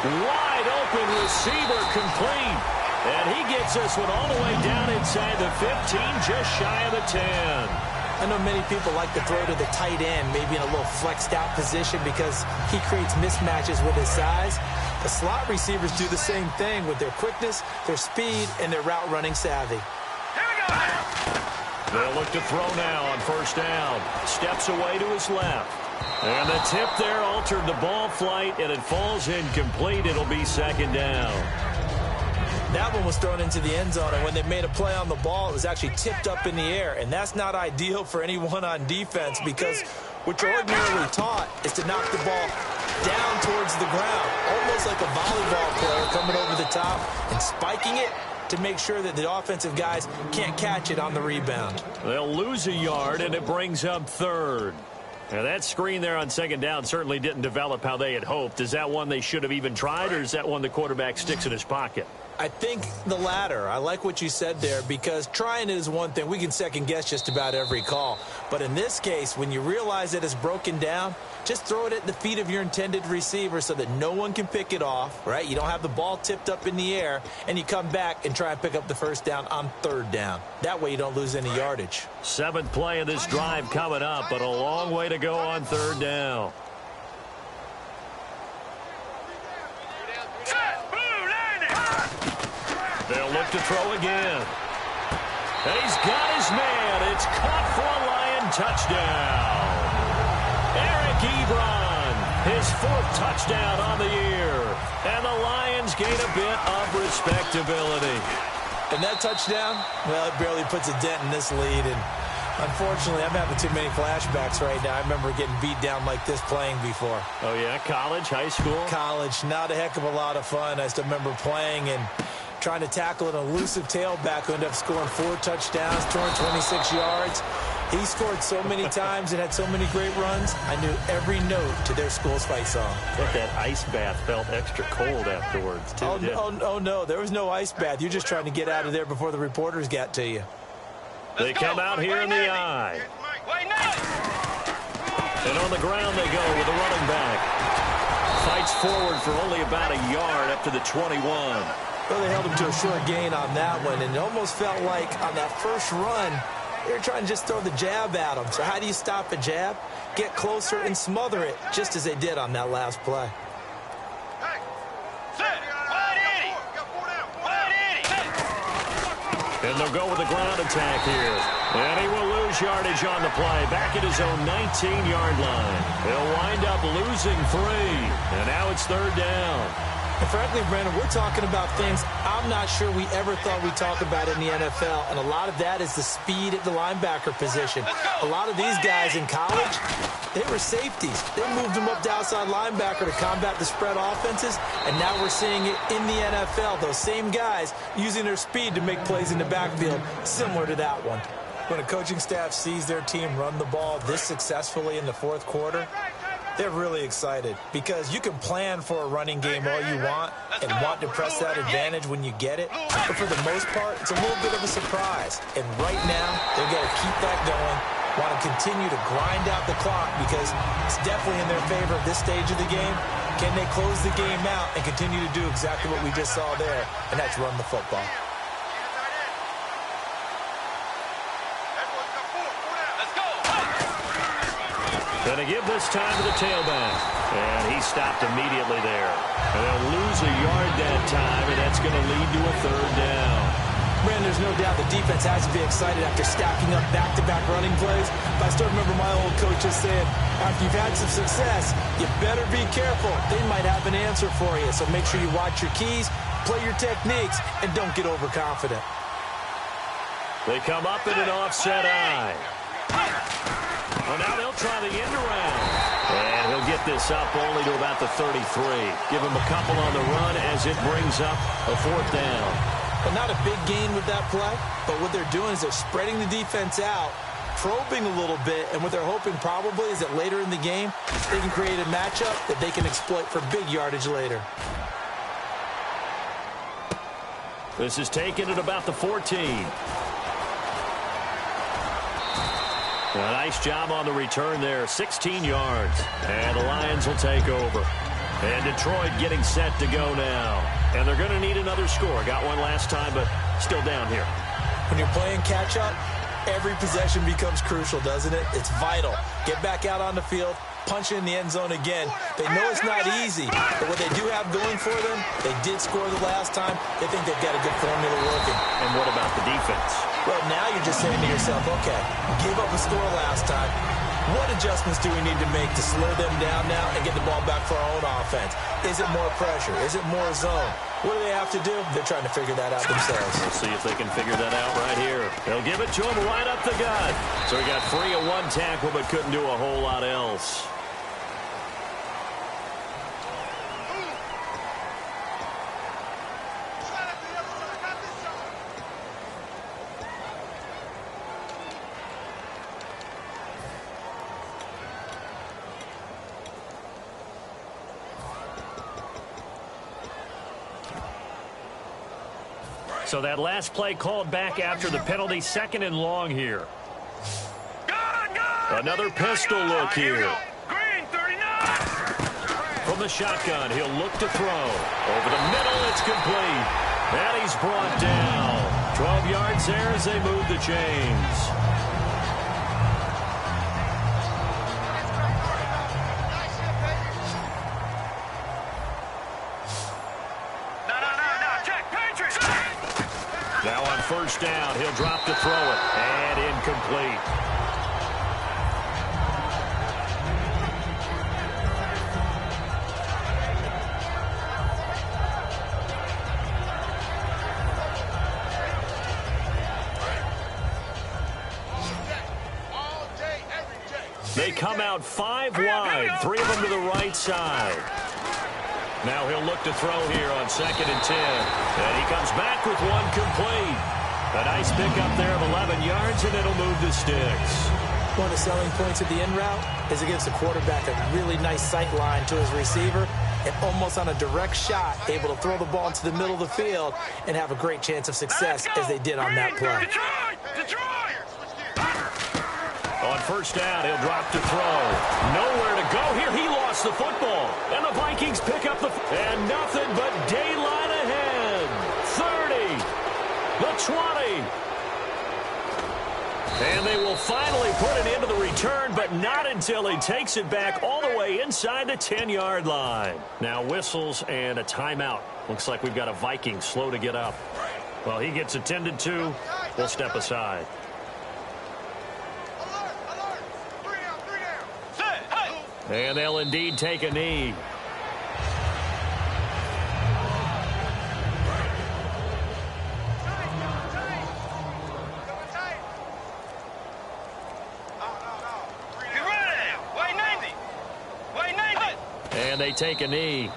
Wide open receiver complete. And he gets this one all the way down inside the 15, just shy of the 10. I know many people like to throw to the tight end, maybe in a little flexed out position because he creates mismatches with his size. The slot receivers do the same thing with their quickness, their speed, and their route running savvy. They'll look to throw now on first down. Steps away to his left. And the tip there altered the ball flight, and it falls incomplete. It'll be 2nd down. That one was thrown into the end zone, and when they made a play on the ball, it was actually tipped up in the air. And that's not ideal for anyone on defense because what you're ordinarily taught is to knock the ball down towards the ground, almost like a volleyball player coming over the top and spiking it to make sure that the offensive guys can't catch it on the rebound. They'll lose a yard, and it brings up 3rd. Now, that screen there on 2nd down certainly didn't develop how they had hoped. Is that one they should have even tried, or is that one the quarterback sticks in his pocket? I think the latter. I like what you said there because trying it is one thing. We can second-guess just about every call. But in this case, when you realize that it's broken down, just throw it at the feet of your intended receiver so that no one can pick it off, right? You don't have the ball tipped up in the air, and you come back and try and pick up the first down on 3rd down. That way you don't lose any yardage. 7th play of this drive coming up, but a long way to go on 3rd down. They'll look to throw again. And he's got his man. It's caught for a Lion touchdown. Eric Ebron, his 4th touchdown on the year. And the Lions gain a bit of respectability. And that touchdown, well, it barely puts a dent in this lead. And unfortunately, I'm having too many flashbacks right now. I remember getting beat down like this playing before. Oh, yeah? College, high school? College, not a heck of a lot of fun. I still remember playing and trying to tackle an elusive tailback who ended up scoring 4 touchdowns, 226 yards. He scored so many times and had so many great runs, I knew every note to their school's fight song. But that ice bath felt extra cold afterwards, too. Oh, no, there was no ice bath. You're just trying to get out of there before the reporters got to you. They come out here in the eye. And on the ground they go with the running back. Fights forward for only about a yard up to the 21. Well, they held him to a short gain on that one, and it almost felt like on that first run, they were trying to just throw the jab at him. So how do you stop a jab? Get closer and smother it, just as they did on that last play. And they'll go with the ground attack here. And he will lose yardage on the play. Back at his own 19-yard line. He'll wind up losing 3. And now it's 3rd down. And frankly, Brandon, we're talking about things I'm not sure we ever thought we'd talk about in the NFL. And a lot of that is the speed at the linebacker position. A lot of these guys in college, they were safeties. They moved them up to outside linebacker to combat the spread offenses. And now we're seeing it in the NFL. Those same guys using their speed to make plays in the backfield, similar to that one. When a coaching staff sees their team run the ball this successfully in the 4th quarter, they're really excited because you can plan for a running game all you want and want to press that advantage when you get it. But for the most part, it's a little bit of a surprise. And right now, they're going to keep that going, want to continue to grind out the clock because it's definitely in their favor at this stage of the game. Can they close the game out and continue to do exactly what we just saw there, and that's run the football. Going to give this time to the tailback. And he stopped immediately there. And they'll lose a yard that time, and that's going to lead to a 3rd down. Man, there's no doubt the defense has to be excited after stacking up back-to-back running plays. But I still remember my old coach just saying, after you've had some success, you better be careful. They might have an answer for you. So make sure you watch your keys, play your techniques, and don't get overconfident. They come up in an offset eye. Well, now they'll try the end around. And he'll get this up only to about the 33. Give him a couple on the run as it brings up a 4th down. Well, not a big gain with that play, but what they're doing is they're spreading the defense out, probing a little bit, and what they're hoping probably is that later in the game, they can create a matchup that they can exploit for big yardage later. This is taken at about the 14. A nice job on the return there, 16 yards. And the Lions will take over. And Detroit getting set to go now. And they're going to need another score. Got one last time, but still down here. When you're playing catch-up, every possession becomes crucial, doesn't it? It's vital. Get back out on the field, punch in the end zone again. They know it's not easy, but what they do have going for them, they did score the last time. They think they've got a good formula working. And what about the defense? Well, now you're just saying to yourself, okay, gave up a score last time. What adjustments do we need to make to slow them down now and get the ball back for our own offense? Is it more pressure? Is it more zone? What do they have to do? They're trying to figure that out themselves. We'll see if they can figure that out right here. They'll give it to him right up the gut. So he got free of one tackle but couldn't do a whole lot else. So that last play called back after the penalty, 2nd and long here. Another pistol look here. From the shotgun, he'll look to throw. Over the middle, it's complete. And he's brought down. 12 yards there as they move the chains. Now on 1st down, he'll drop to throw it. And incomplete. They come out 5 wide, 3 of them to the right side. Now he'll look to throw here on 2nd and 10. And he comes back with one complete. A nice pickup there of 11 yards, and it'll move the sticks. One of the selling points of the in route is it gives the quarterback a really nice sight line to his receiver and almost on a direct shot, able to throw the ball into the middle of the field and have a great chance of success as they did on that play. On 1st down, he'll drop to throw. Nowhere to go here. He lost the football. And the Vikings pick up the... And nothing but daylight ahead. 30. The 20. And they will finally put an end to the return, but not until he takes it back all the way inside the 10-yard line. Now whistles and a timeout. Looks like we've got a Viking slow to get up. Well, he gets attended to. We'll step aside. And they'll indeed take a knee. And they take a knee.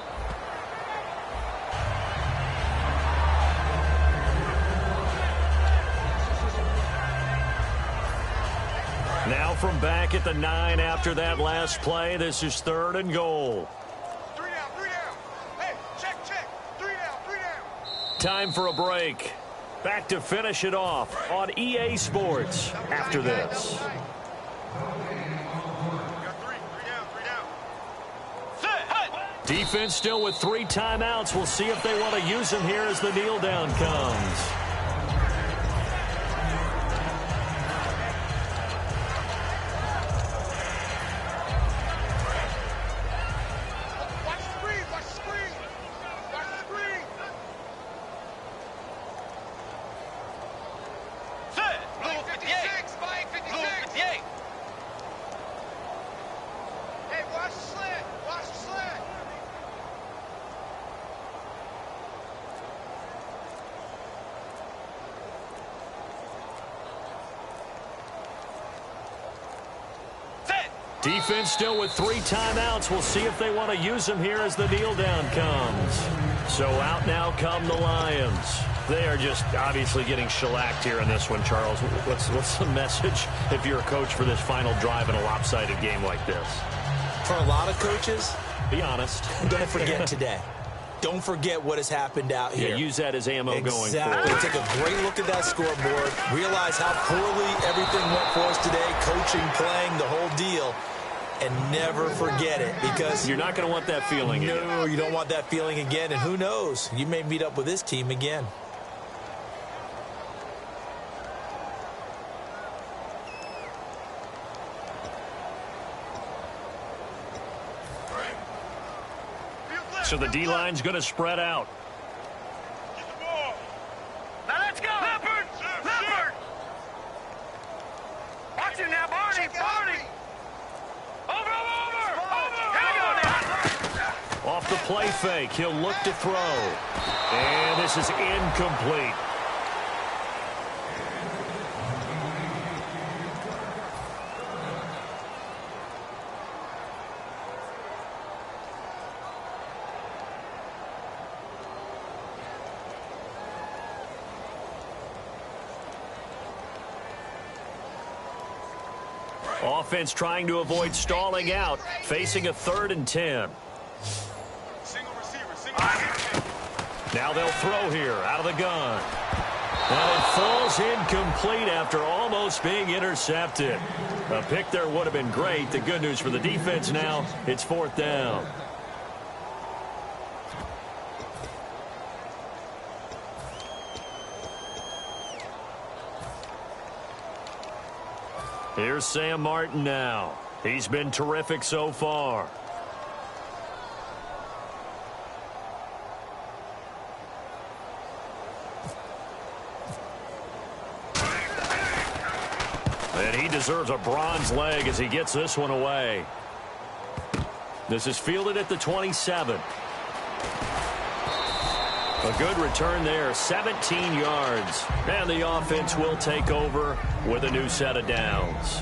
Now from back at the 9 after that last play, this is 3rd and goal. 3 down. Hey, check. 3 down. Time for a break. Back to finish it off on EA Sports after this. Defense still with 3 timeouts. We'll see if they want to use them here as the kneel down comes. Defense still with 3 timeouts. We'll see if they want to use them here as the kneel down comes. So out now come the Lions. They are just obviously getting shellacked here in this one, Charles. What's the message if you're a coach for this final drive in a lopsided game like this? For a lot of coaches, be honest. Don't forget today. Don't forget what has happened out here. Yeah, use that as ammo going forward. Take a great look at that scoreboard. Realize how poorly everything went for us today. Coaching, playing, the whole deal. And never forget it, because you're not going to want that feeling again. No, you don't want that feeling again. And who knows? You may meet up with this team again. So the D-line's going to spread out. Get the ball. Now let's go. Leopard. Leopard. Watch it now, Barney. Barney. Over. Here we go now. Off the play fake. He'll look to throw. And this is incomplete. Offense trying to avoid stalling out, facing a 3rd and 10. Single receiver. Now they'll throw here out of the gun. And it falls incomplete after almost being intercepted. A pick there would have been great. The good news for the defense now, it's 4th down. Here's Sam Martin now. He's been terrific so far. And he deserves a bronze leg as he gets this one away. This is fielded at the 27. A good return there, 17 yards. And the offense will take over with a new set of downs.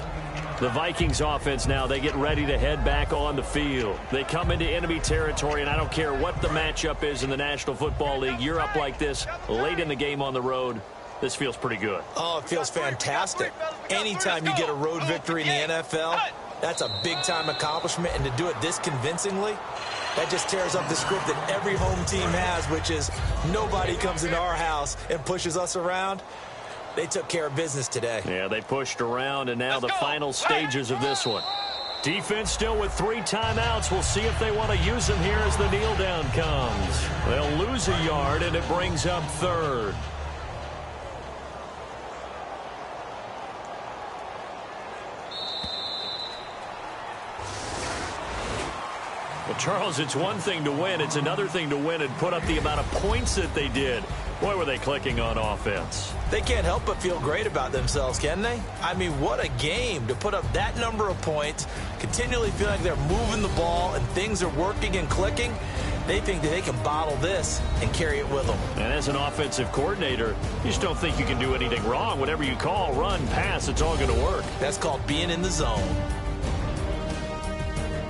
The Vikings offense now, they get ready to head back on the field. They come into enemy territory, and I don't care what the matchup is in the National Football League. You're up like this late in the game on the road. This feels pretty good. Oh, it feels fantastic. Anytime you get a road victory in the NFL, that's a big-time accomplishment. And to do it this convincingly, that just tears up the script that every home team has, which is nobody comes into our house and pushes us around. They took care of business today. Yeah, they pushed around, and now the final stages of this one. Defense still with 3 timeouts. We'll see if they want to use them here as the kneel down comes. They'll lose a yard, and it brings up 3rd. Well, Charles, it's one thing to win. It's another thing to win and put up the amount of points that they did. Boy, were they clicking on offense. They can't help but feel great about themselves, can they? I mean, what a game to put up that number of points, continually feeling like they're moving the ball and things are working and clicking. They think that they can bottle this and carry it with them. And as an offensive coordinator, you just don't think you can do anything wrong. Whatever you call, run, pass, it's all going to work. That's called being in the zone.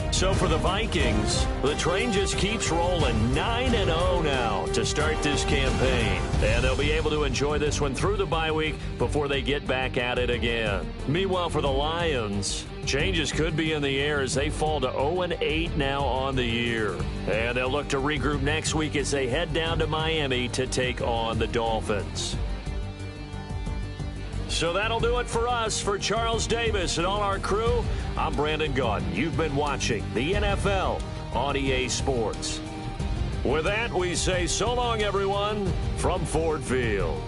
So for the Vikings, the train just keeps rolling 9-0 now to start this campaign. And they'll be able to enjoy this one through the bye week before they get back at it again. Meanwhile, for the Lions, changes could be in the air as they fall to 0-8 now on the year. And they'll look to regroup next week as they head down to Miami to take on the Dolphins. So that'll do it for us. For Charles Davis and all our crew, I'm Brandon Gaudin. You've been watching the NFL on EA Sports. With that, we say so long, everyone, from Ford Field.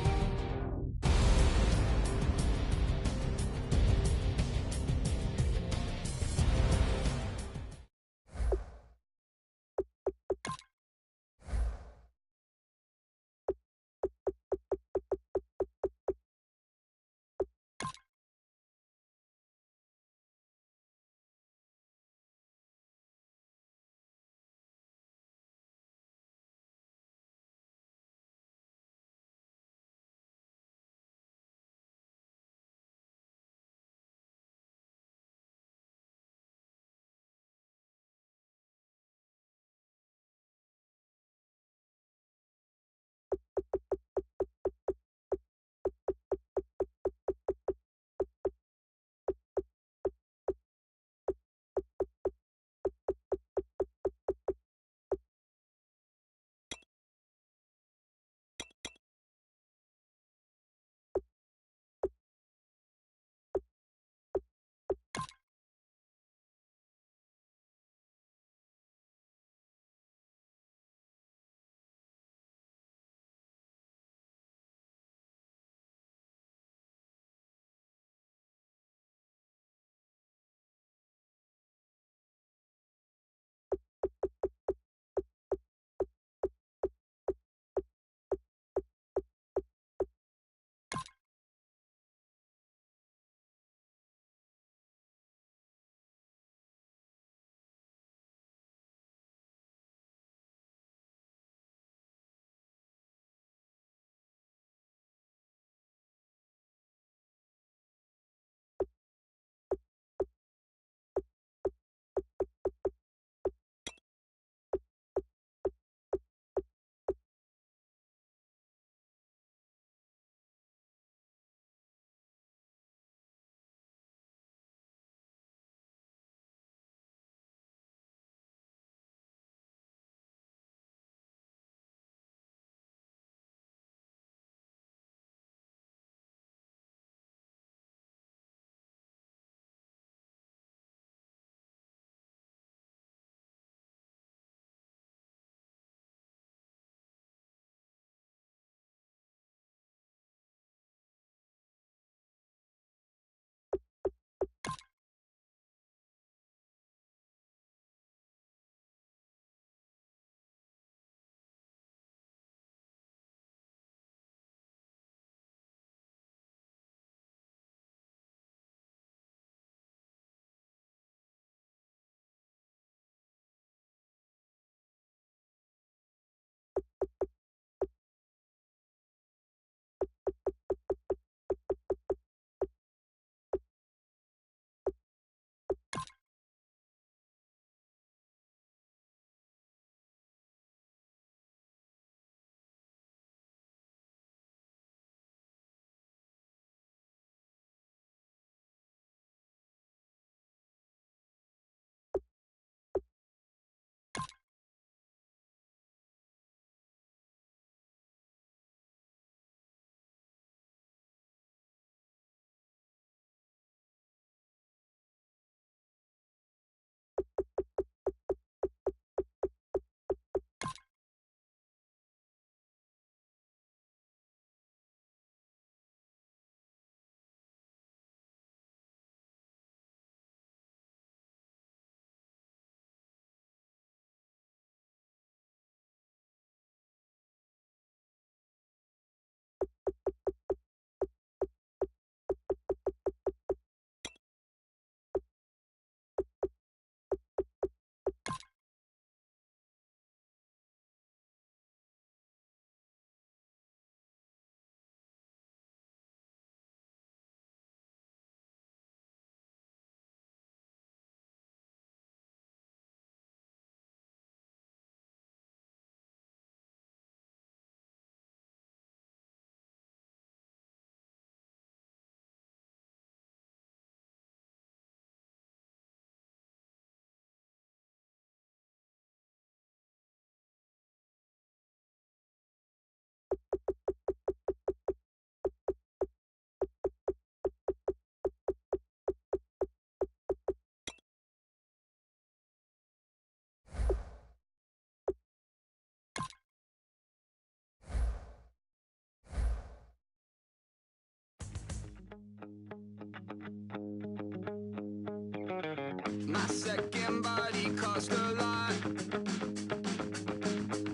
My second body cost a lot.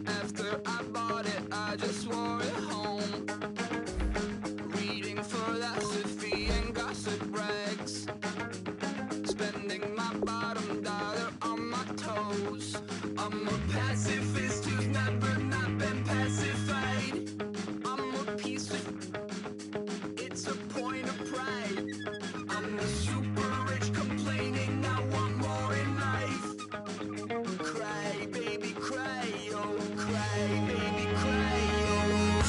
After I bought it, I just wore it home. Reading philosophy and gossip rags. Spending my bottom dollar on my toes. I'm a pacifist who's never not been pacified. I'm a piece of... It's a point of pride. I'm the super rich complaining I want more in life. Cry, baby, cry, oh, cry, baby, cry, oh.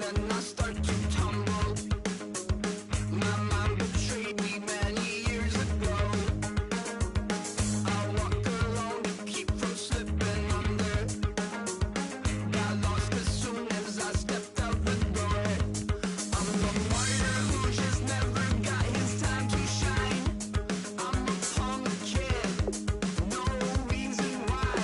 and then I start to tumble. My mind betrayed me many years ago. I walked alone to keep from slipping under. Got lost as soon as I stepped out the door. I'm the martyr who just never got his time to shine. I'm a punk kid, no reason why.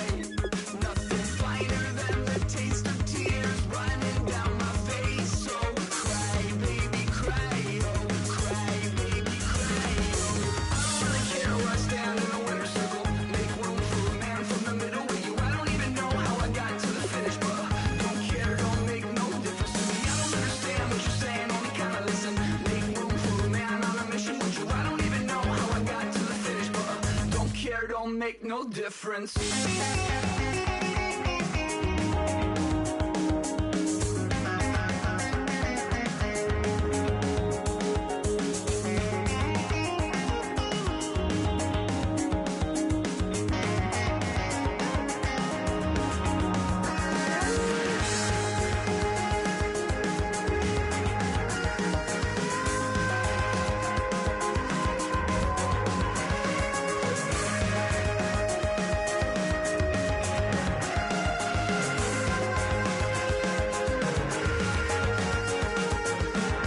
Nothing finer than the taste of tears running down my face. So cry, baby, cry, oh, cry, baby, cry, oh. I don't really care where I stand in the winner's circle. Make room for a man from the middle with you. I don't even know how I got to the finish, but don't care, don't make no difference to me. I don't understand what you're saying, only kinda listen. Make room for a man on a mission with you. I don't even know how I got to the finish, but don't care, don't make no difference.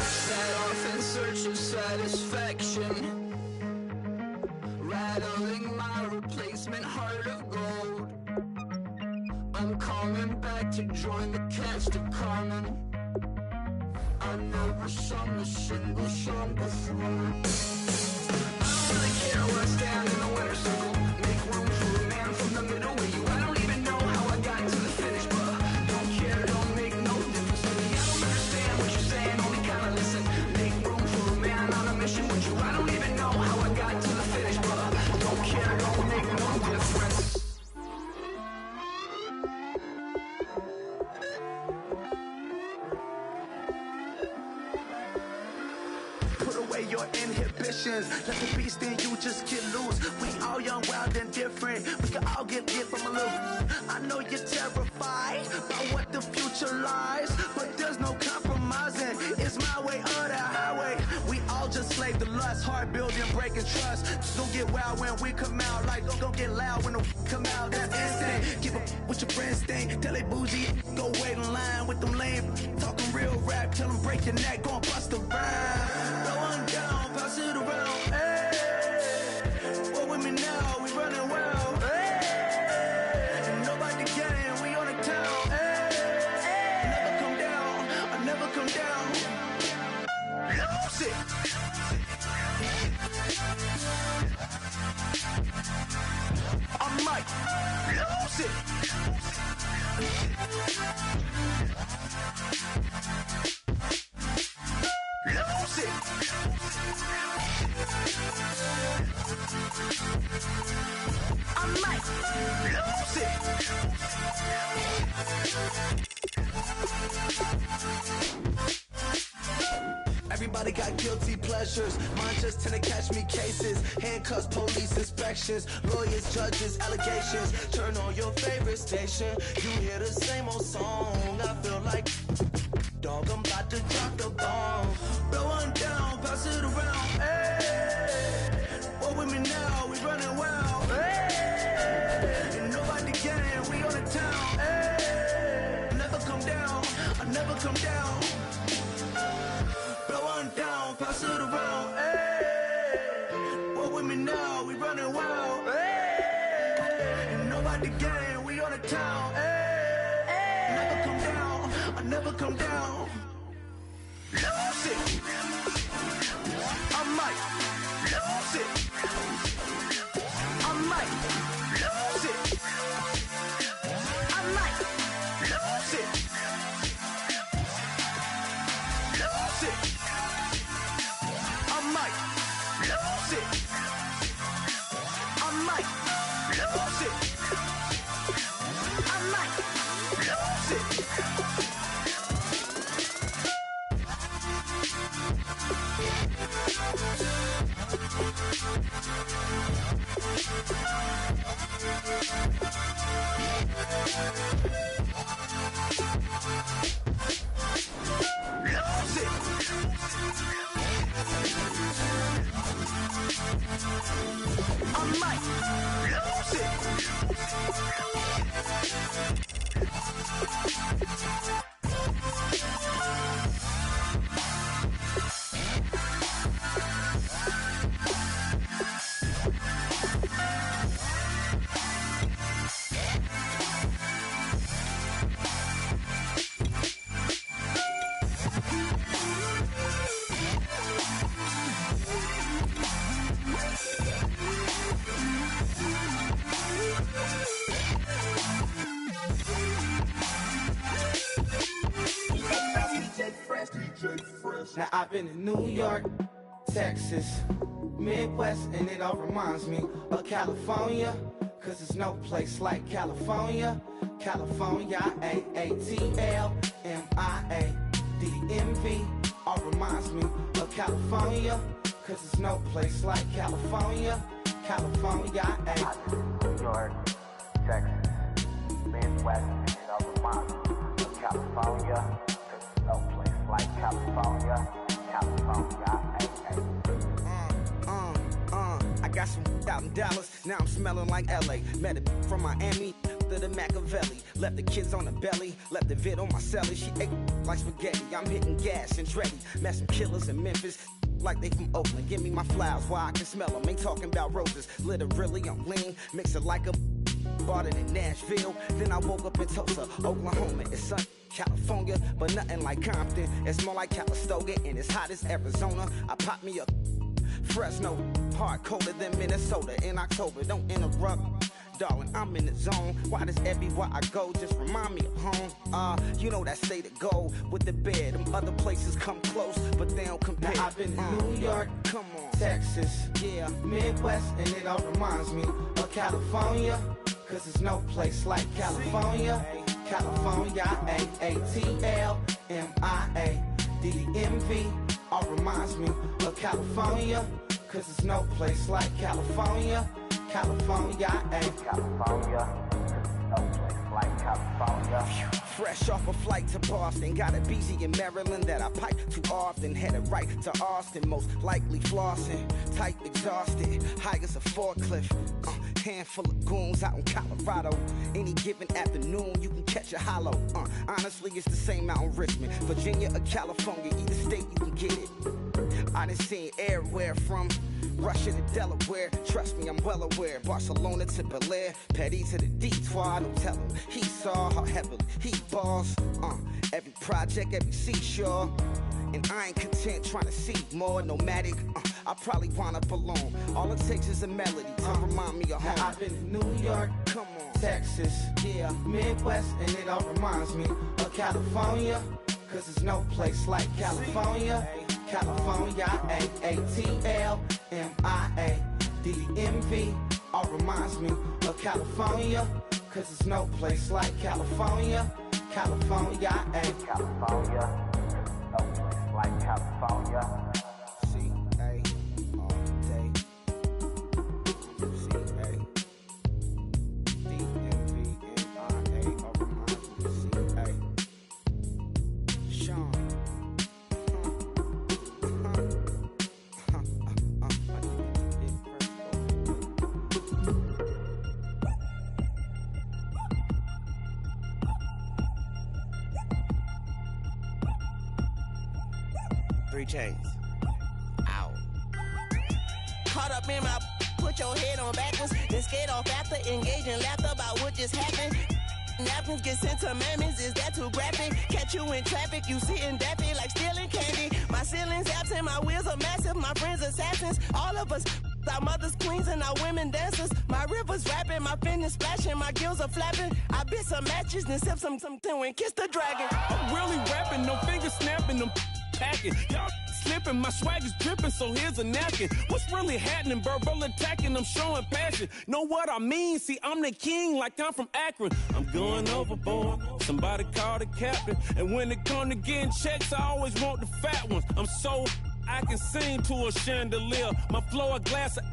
Set off in search of satisfaction, rattling my replacement heart of gold. I'm coming back to join the cast of Carmen. I never sung a single song before. I don't really care where I stand in the winner's circle. Make room for a man from the middle with you. I don't even know how I got to the finish, but don't care, don't make no difference to me. I don't understand what you're saying, only kinda listen. Make room for a man on a mission with you. I don't even know how I got to the finish, but don't care, don't make no difference. Put away your inhibitions. Let the beast in you just get loose. We all young, wild, and different. We can all get lit from a little. I know you're terrified by what the future lies, but there's no compromising. It's my way or the highway. We all just slave to lust, heart building, breaking trust. Don't get wild when we come out. Like don't get loud when the come out. That's instant. Give up what your friends think. Tell they bougie, go wait in line with them lame. Talking real rap, tell them break your neck, go and bust a rhyme. Going down, pass it around. Hey, what with me now? We running wild. Hey, and nobody getting, we on the town. Hey, never come down, I never come down. Lose it. I might lose it. Lose it. I might lose it. Everybody got guilty pleasures. Mine just tend to catch me cases. Handcuffs, police inspections, lawyers, judges, allegations. Turn on your favorite station. You hear the same old song. I feel like dog, I'm about to drop the bomb. Blow one down, pass it around. Hey, what with me now? We running wild. Hey, and nobody getting, we on the town. Hey, never come down, I never come down. Blow one down, pass it around. Hey, what with me now? We running wild. Hey, and nobody getting, we on the town. Hey, never come down, I never come down. Lose it. I might lose it. I might lose it. I might lose it. Lose it. I might lose it. I might lose it. I might lose it. Now I've been in New York, Texas, Midwest, and it all reminds me of California, cause there's no place like California. California, AATLMIA-DMV, all reminds me of California, cause there's no place like California. California, New York, Texas, Midwest, and it all reminds me of California, cause there's no place like California. California, I got some out in Dallas, now I'm smelling like LA. Met a from Miami to the Machiavelli. Left the kids on the belly, left the vid on my celly. She ate like spaghetti, I'm hitting gas and Andretti. Met some killers in Memphis, like they from Oakland. Give me my flowers while I can smell them. Ain't talking about roses, literally I'm lean. Mix it like a bought it in Nashville. Then I woke up in Tulsa, Oklahoma. It's sun, California, but nothing like Compton. It's more like Calistoga and it's hot as Arizona. I pop me a Fresno, hard colder than Minnesota in October. Don't interrupt, darling, I'm in the zone. Why does everywhere I go just remind me of home? You know that state of gold with the bed. Them other places come close, but they don't compare. Now I've been in New York, come on, Texas, yeah, Midwest, and it all reminds me of California, cause there's no place like California. California, AATLMIA-DMV, all reminds me of California, cause there's no place like California. California, California, no place like California. Fresh off a flight to Boston, got a BZ in Maryland that I pipe too often. Headed right to Austin, most likely flossing. Tight, exhausted, high as a forklift. Handful of goons out in Colorado. Any given afternoon, you can catch a hollow. Honestly, it's the same out in Richmond, Virginia or California. Either state, you can get it. I done seen everywhere from Russia to Delaware. Trust me, I'm well aware. Barcelona to Bel Air, Petty to the Detroit. Don't tell him he saw how heavily he balls. Every project, every seashore. And I ain't content trying to see more nomadic. I probably wind up alone. All it takes is a melody to remind me of home. Now I've been in New York, come on, Texas, yeah, Midwest, and it all reminds me of California, cause there's no place like California. California, AATLMIA-DMV, all reminds me of California, cause there's no place like California. California, California, no place like California. C-A, all day. C-A, D-M-V-N-I-A, all reminds me of C-A. Sean. 3 chains. Ow. Caught up in my, put your head on backwards, then skate off after, engage in laughter about what just happened. Napkins get sent to mammies, is that too graphic? Catch you in traffic, you sitting daffy like stealing candy. My ceiling's absent, my wheels are massive, my friends assassins. All of us, our mothers queens and our women dancers. My rivers rapping, my fingers splashing, my gills are flapping. I bit some matches, then sip something and kiss the dragon. I'm really rapping, no fingers snapping, them packing. Y'all slipping, my swag is dripping, so here's a napkin. What's really happening? Verbal attacking, I'm showing passion. Know what I mean? See, I'm the king like I'm from Akron. I'm going overboard, somebody call the captain. And when it come to getting checks, I always want the fat ones. I'm so I can sing to a chandelier. My flow a glass of